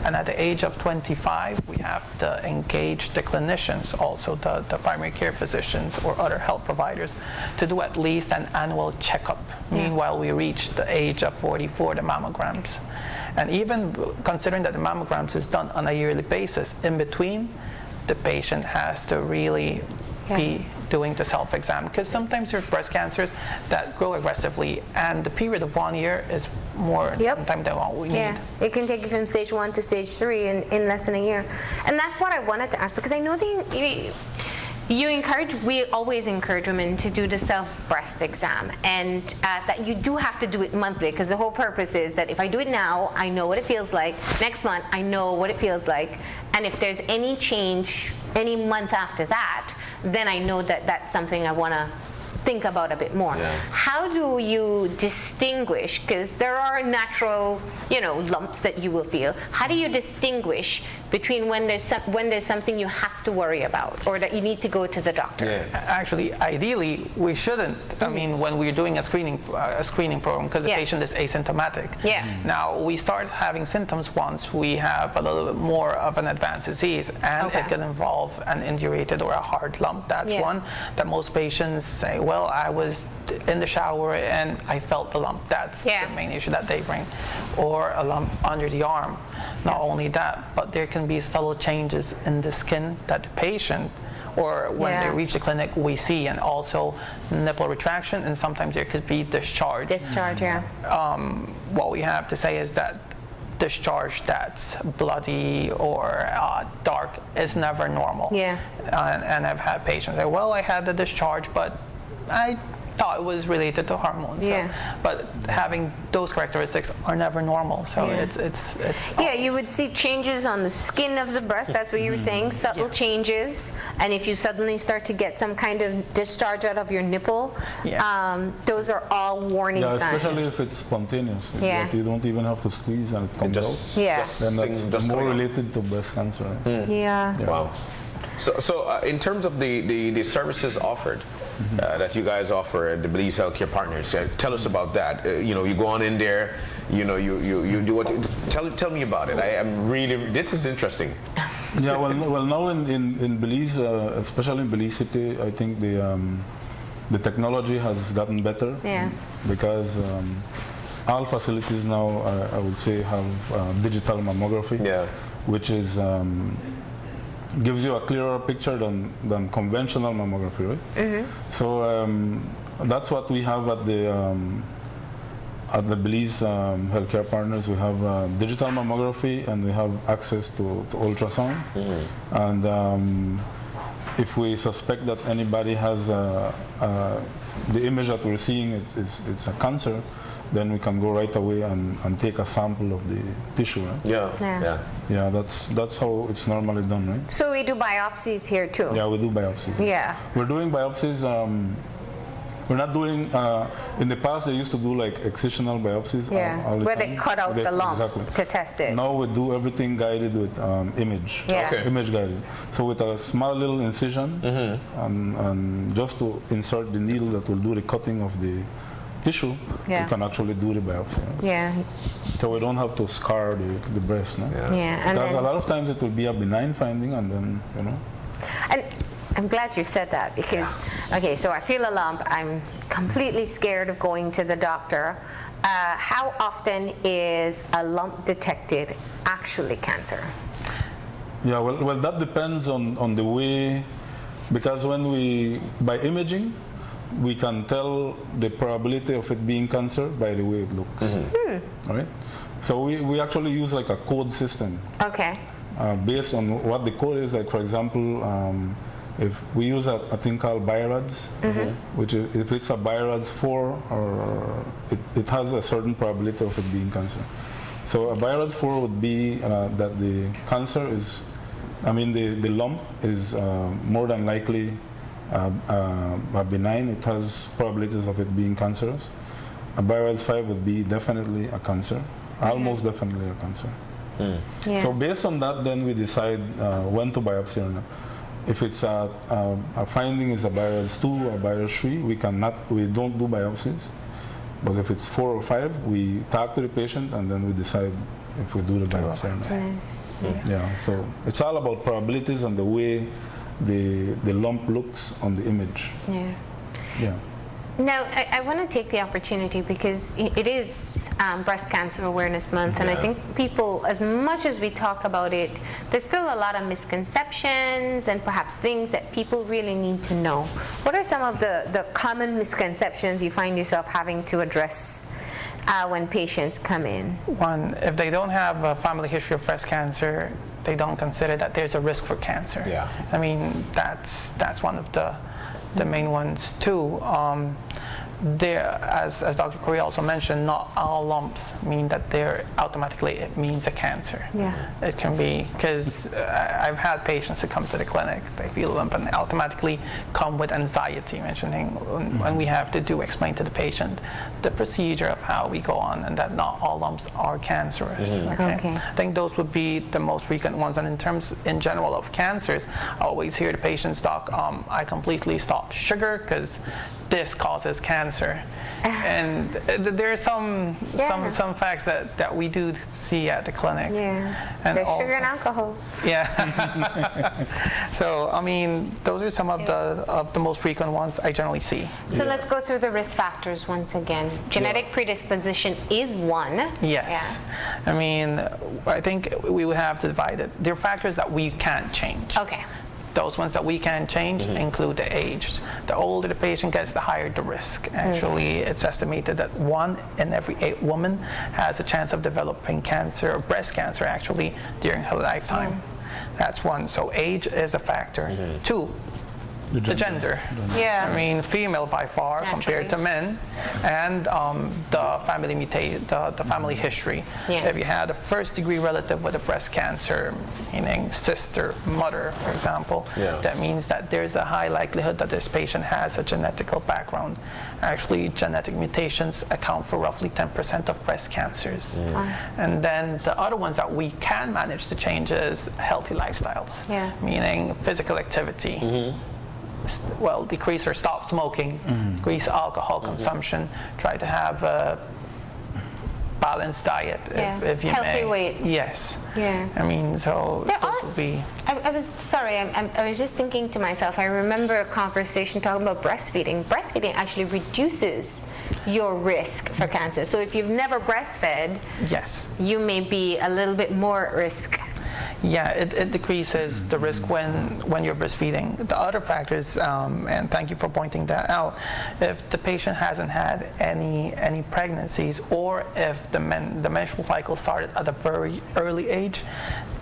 And at the age of 25, we have to engage the clinicians, also the primary care physicians or other health providers, to do at least an annual checkup. Meanwhile, we reach the age of 44, the mammograms. And even considering that the mammograms is done on a yearly basis, in between, the patient has to really be doing the self-exam, because sometimes there's breast cancers that grow aggressively, and the period of 1 year is more time than what we need. It can take you from stage 1 to stage 3 in less than a year. And that's what I wanted to ask, because I know we always encourage women to do the self-breast exam, and that you do have to do it monthly, because the whole purpose is that if I do it now, I know what it feels like. Next month, I know what it feels like. And if there's any change any month after that, then I know that that's something I want to think about a bit more. How do you distinguish, because there are natural, lumps that you will feel. How do you distinguish between when there's something you have to worry about, or that you need to go to the doctor? Actually, ideally, we shouldn't. I mean, when we're doing a screening program, because the patient is asymptomatic. Now, we start having symptoms once we have a little bit more of an advanced disease, and it can involve an indurated or a hard lump. That's one that most patients say, well, I was in the shower and I felt the lump. That's the main issue that they bring. Or a lump under the arm. Not only that, but there can be subtle changes in the skin that the patient, or when they reach the clinic, we see, and also nipple retraction, and sometimes there could be discharge. What we have to say is that discharge that's bloody or dark is never normal. And I've had patients say, well, I had the discharge, but I thought it was related to hormones. But having those characteristics are never normal. So it's you would see changes on the skin of the breast. That's what you were saying, subtle changes. And if you suddenly start to get some kind of discharge out of your nipple, those are all warning signs. Especially if it's spontaneous. That you don't even have to squeeze and it comes out. And that's more related to breast cancer. Wow. So in terms of the services offered, that you guys offer at the Belize Healthcare Partners, tell us about that. You go on in there, you do what? Tell me about it. I am really. This is interesting. Well, now in Belize, especially in Belize City, I think the technology has gotten better. Because all facilities now, I would say, have digital mammography, which is gives you a clearer picture than conventional mammography, right? So that's what we have at the Belize Healthcare Partners. We have digital mammography, and we have access to ultrasound. And if we suspect that anybody has the image that we're seeing it's a cancer, then we can go right away and take a sample of the tissue, right? That's how it's normally done, right? So we do biopsies here too? Yeah, we do biopsies. We're doing biopsies. We're not doing, in the past they used to do like excisional biopsies. All the where time. they cut out the lump to test it. Now we do everything guided with image. Image guided. So with a small little incision, and just to insert the needle that will do the cutting of the tissue, you can actually do the biopsy. So we don't have to scar the breast. No? Because a lot of times it will be a benign finding, and then, And I'm glad you said that, because, so I feel a lump, I'm completely scared of going to the doctor. How often is a lump detected actually cancer? Well, that depends on the way, because by imaging, we can tell the probability of it being cancer by the way it looks. All right? So we actually use like a code system. Based on what the code is, like for example, if we use a thing called BI-RADS, which is, if it's a BI-RADS 4, or it has a certain probability of it being cancer. So a BI-RADS 4 would be that the cancer is, the lump is more than likely benign. It has probabilities of it being cancerous. A BI-RADS 5 would be definitely a cancer. almost definitely a cancer. Yeah. So based on that, then we decide when to biopsy or not. If it's a finding is a BIRADS 2 or BIRADS 3, we don't do biopsies. But if it's 4 or 5, we talk to the patient and then we decide if we do the biopsy or not. Nice. Yeah. So it's all about probabilities and the way the lump looks on the image. Yeah. Yeah. Now, I want to take the opportunity because it is Breast Cancer Awareness Month, and I think people, as much as we talk about it, there's still a lot of misconceptions and perhaps things that people really need to know. What are some of the common misconceptions you find yourself having to address when patients come in? One, if they don't have a family history of breast cancer, they don't consider that there's a risk for cancer. Yeah. I mean, that's one of the main ones too. As Dr. Correa also mentioned, not all lumps mean that it means a cancer. Yeah. It can be, because I've had patients that come to the clinic, they feel a lump and they automatically come with anxiety, mentioning when we have to explain to the patient the procedure of how we go on and that not all lumps are cancerous. Okay. I think those would be the most frequent ones. And in general of cancers, I always hear the patients talk, I completely stopped sugar because this causes cancer. And there are some facts that we do see at the clinic. Yeah. And There's sugar and alcohol. Yeah. So I mean, those are some of the most frequent ones I generally see. So let's go through the risk factors once again. Genetic predisposition is one. Yes. Yeah. I mean, I think we would have to divide it. There are factors that we can't change. Okay. Those ones that we can change include the age. The older the patient gets, the higher the risk. Actually, it's estimated that 1 in every 8 women has a chance of developing cancer, or breast cancer actually, during her lifetime. That's one. So age is a factor. 2, the gender. Yeah. I mean, female by far compared to men, and the family the family history. Yeah. If you had a first-degree relative with a breast cancer, meaning sister, mother, for example, that means that there's a high likelihood that this patient has a genetical background. Actually, genetic mutations account for roughly 10% of breast cancers. And then the other ones that we can manage to change is healthy lifestyles, meaning physical activity. Well, decrease or stop smoking, decrease alcohol consumption, try to have a balanced diet if you healthy may. weight. Yes. Yeah. I mean, so those would be. I was just thinking to myself, I remember a conversation talking about breastfeeding. Breastfeeding actually reduces your risk for cancer. So if you've never breastfed, you may be a little bit more at risk. Yeah, it decreases the risk when you're breastfeeding. The other factors, and thank you for pointing that out, if the patient hasn't had any pregnancies, or if the menstrual cycle started at a very early age,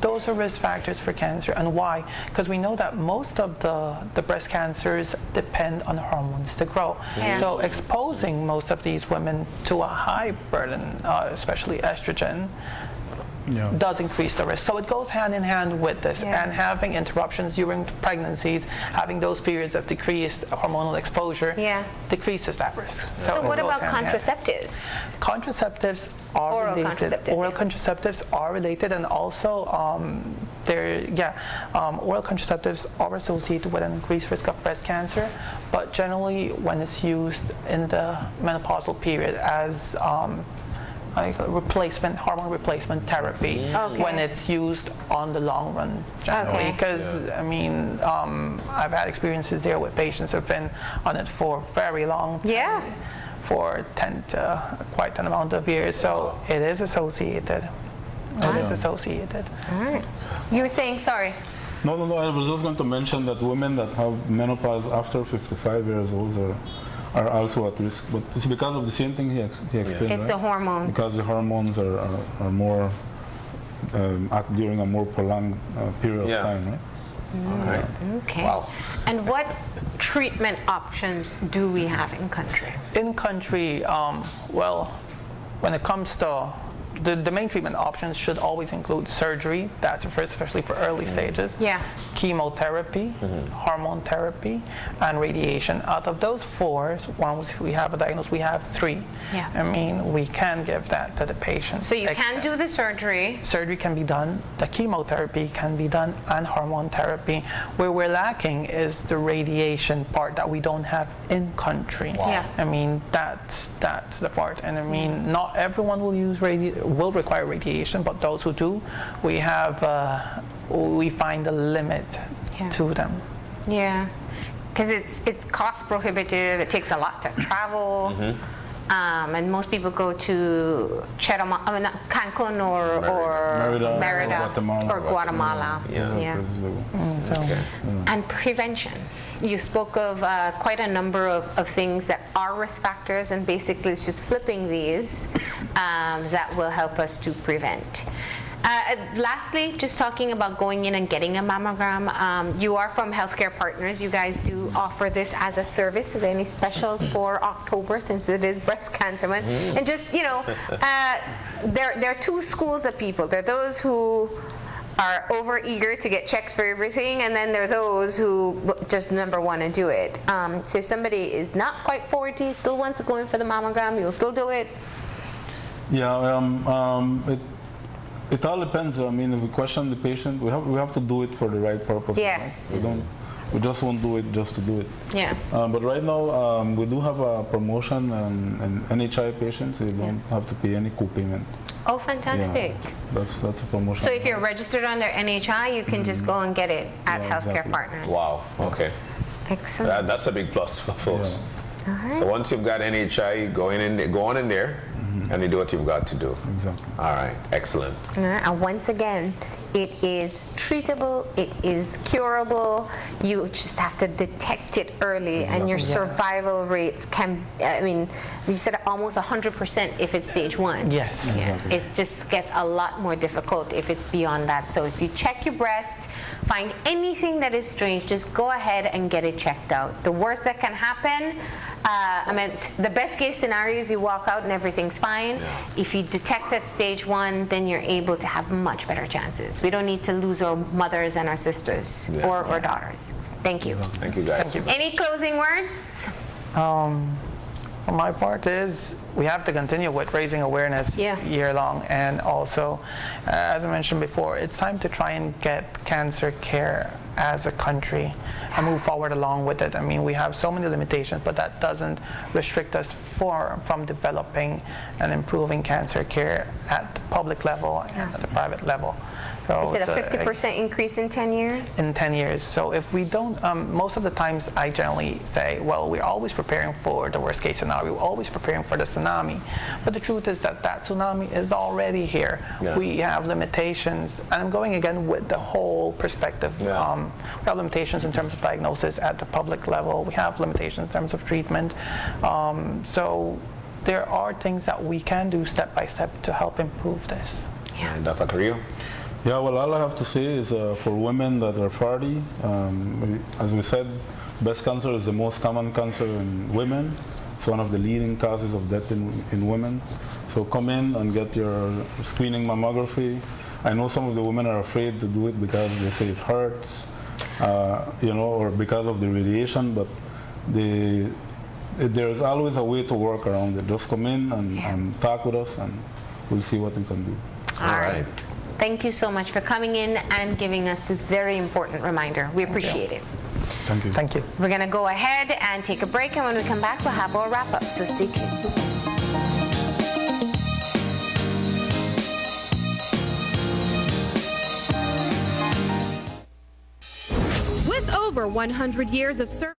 those are risk factors for cancer. And why? Because we know that most of the breast cancers depend on hormones to grow. So exposing most of these women to a high burden, especially estrogen, does increase the risk. So it goes hand in hand with this. And having interruptions during pregnancies, having those periods of decreased hormonal exposure, decreases that risk. So what about contraceptives? Contraceptives are Oral related. contraceptives, Oral contraceptives are related, and also oral contraceptives are associated with an increased risk of breast cancer, but generally when it's used in the menopausal period as like hormone replacement therapy, when it's used on the long run generally. Because I mean, I've had experiences there with patients who've been on it for very long time, for quite an amount of years. So it is associated. It is associated. All right. You were saying, sorry. No, I was just going to mention that women that have menopause after 55 years old are also at risk, but it's because of the same thing he explained. It's the hormone. Because the hormones are more act during a more prolonged period of time, right? Okay. Wow. And what treatment options do we have in country? In country, well, when it comes to the main treatment options should always include surgery. That's the first, especially for early stages. Yeah. Chemotherapy, hormone therapy, and radiation. Out of those four, once we have a diagnosis, we have three. Yeah. I mean, we can give that to the patient. So you can do the surgery. Surgery can be done, the chemotherapy can be done, and hormone therapy. Where we're lacking is the radiation part that we don't have in country. Wow. Yeah. I mean, that's the part. And I mean, not everyone will require radiation, but those who do, we find a limit to them. Yeah, because it's cost prohibitive. It takes a lot to travel. And most people go to Cancun or Merida or Guatemala. And prevention. You spoke of quite a number of things that are risk factors, and basically it's just flipping these that will help us to prevent. Lastly, just talking about going in and getting a mammogram. You are from Healthcare Partners. You guys do offer this as a service. Are there any specials for October, since it is Breast Cancer Month? And just, you know, there are two schools of people. There are those who are over eager to get checks for everything, and then there are those who just never want to do it. So if somebody is not quite 40, still wants to go in for the mammogram, you'll still do it? Yeah, it all depends. I mean, if we question the patient, we have to do it for the right purpose. Yes. We just won't do it just to do it. Yeah. But right now, we do have a promotion, and NHI patients, they don't have to pay any co-payment. Oh, fantastic. Yeah, that's a promotion. So if you're registered under NHI, you can just go and get it at Healthcare Partners. Wow. Okay. Excellent. That's a big plus for folks. All right. So once you've got NHI, go on in there, and you do what you've got to do. Exactly. All right. Excellent. All right. And once again, it is treatable, it is curable. You just have to detect it early, and your survival rates can, I mean, you said almost 100% if it's stage 1. Yes. Yeah. It just gets a lot more difficult if it's beyond that. So if you check your breast, find anything that is strange, just go ahead and get it checked out. The worst that can happen, I mean, the best case scenario is you walk out and everything's fine. Yeah. If you detect at stage 1, then you're able to have much better chances. We don't need to lose our mothers and our sisters or daughters. Thank you. Thank you, guys. Thank you. Any closing words? For my part is we have to continue with raising awareness year long, and also, as I mentioned before, it's time to try and get cancer care as a country and move forward along with it. I mean, we have so many limitations, but that doesn't restrict us from developing and improving cancer care at the public level and at the private level. So is it a 50% increase in 10 years? In 10 years. So if we don't, most of the times I generally say, well, we're always preparing for the worst case scenario. We're always preparing for the tsunami. But the truth is that tsunami is already here. Yeah. We have limitations. And I'm going again with the whole perspective. Yeah. We have limitations in terms of diagnosis at the public level. We have limitations in terms of treatment. So there are things that we can do step by step to help improve this. Yeah. Dr. Carrillo? Yeah, well, all I have to say is for women that are 40, as we said, breast cancer is the most common cancer in women. It's one of the leading causes of death in women. So come in and get your screening mammography. I know some of the women are afraid to do it because they say it hurts, or because of the radiation, but there's always a way to work around it. Just come in and talk with us, and we'll see what we can do. All right. Thank you so much for coming in and giving us this very important reminder. We appreciate it. Thank you. Thank you. We're going to go ahead and take a break, and when we come back, we'll have our wrap-up, so stay tuned. With over 100 years of service.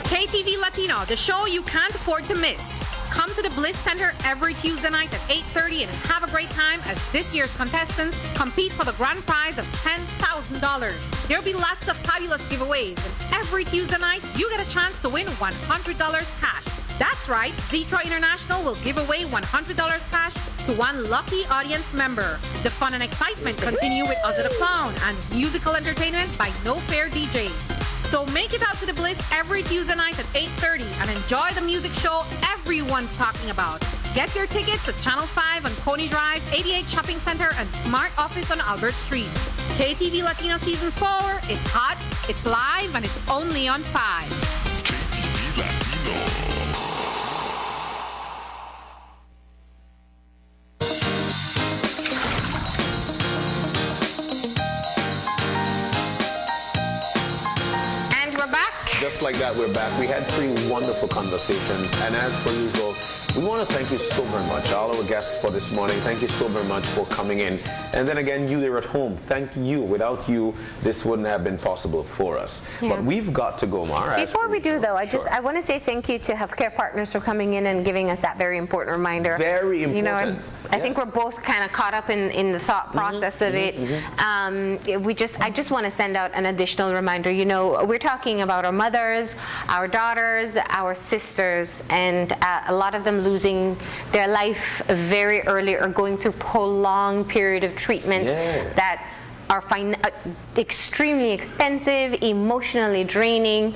KTV Latino, the show you can't afford to miss. Come to the Bliss Center every Tuesday night at 8:30 and have a great time as this year's contestants compete for the grand prize of $10,000. There'll be lots of fabulous giveaways, and every Tuesday night you get a chance to win $100 cash. That's right, Zetro International will give away $100 cash to one lucky audience member. The fun and excitement continue with Ozzy the Clown and musical entertainment by No Fair DJs. So make it out to the Bliss every Tuesday night at 8:30 and enjoy the music show everyone's talking about. Get your tickets at Channel 5 on Coney Drive, 88 Shopping Center, and Smart Office on Albert Street. KTV Latino Season 4, it's hot, it's live, and it's only on 5. KTV Latino. Just like that, we're back. We had 3 wonderful conversations, and as per usual, we want to thank you so very much, all our guests for this morning. Thank you so very much for coming in. And then again, you there at home, thank you. Without you, this wouldn't have been possible for us. Yeah. But we've got to go, Mara. Before we do, though, I want to say thank you to Healthcare Partners for coming in and giving us that very important reminder. Very important. You know, I think we're both kind of caught up in the thought process of it. I just want to send out an additional reminder. You know, we're talking about our mothers, our daughters, our sisters, and a lot of them losing their life very early or going through prolonged period of treatments that are extremely expensive, emotionally draining.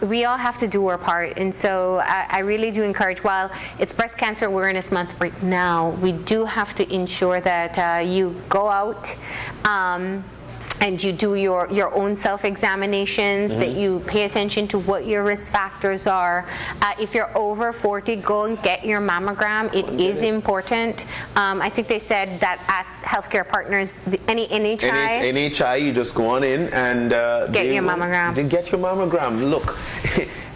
We all have to do our part, and so I really do encourage, while it's Breast Cancer Awareness Month right now, we do have to ensure that you go out and you do your own self-examinations, that you pay attention to what your risk factors are. If you're over 40, go and get your mammogram. It is important. I think they said that at Healthcare Partners, any NHI. NHI, you just go on in and get your mammogram. Get your mammogram. Look,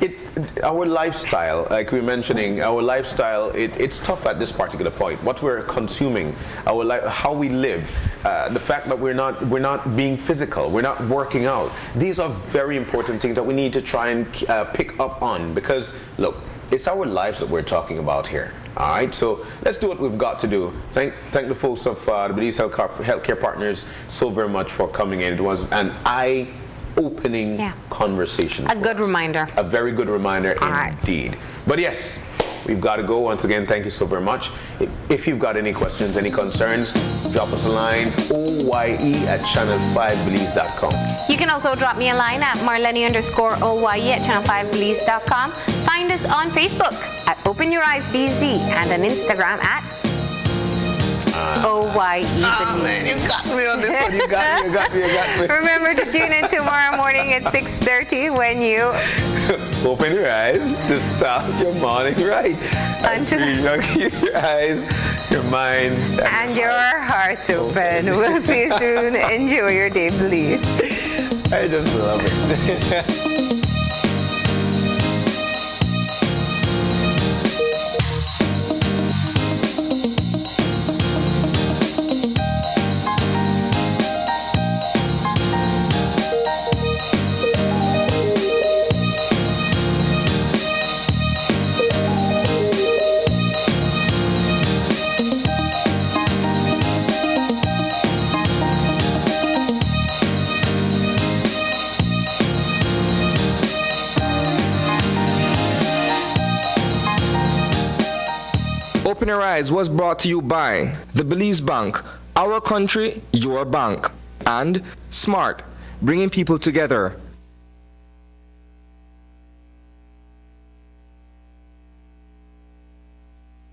it's our lifestyle, like we were mentioning, our lifestyle, it's tough at this particular point. What we're consuming, our life, how we live, the fact that we're not being physical, we're not working out. These are very important things that we need to try and pick up on, because look, it's our lives that we're talking about here. All right, so let's do what we've got to do. Thank the folks of the Belize Healthcare Partners so very much for coming in. It was an eye-opening conversation. A good reminder. A very good reminder indeed. But yes, we've got to go. Once again, thank you so very much. If you've got any questions, any concerns, drop us a line, oye@channel5belize.com. You can also drop me a line at marlene_oye@channel5belize.com. Find us on Facebook at Open Your Eyes BZ and on Instagram at OYE. Man, you got me on this one. You got me. Remember to tune in tomorrow morning at 6:30 when you open your eyes to start your morning right. Keep your eyes, your minds, and your hearts open. We'll see you soon. Enjoy your day, please. I just love it. Open Your Eyes was brought to you by the Belize Bank, our country, your bank, and Smart, bringing people together.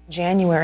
January.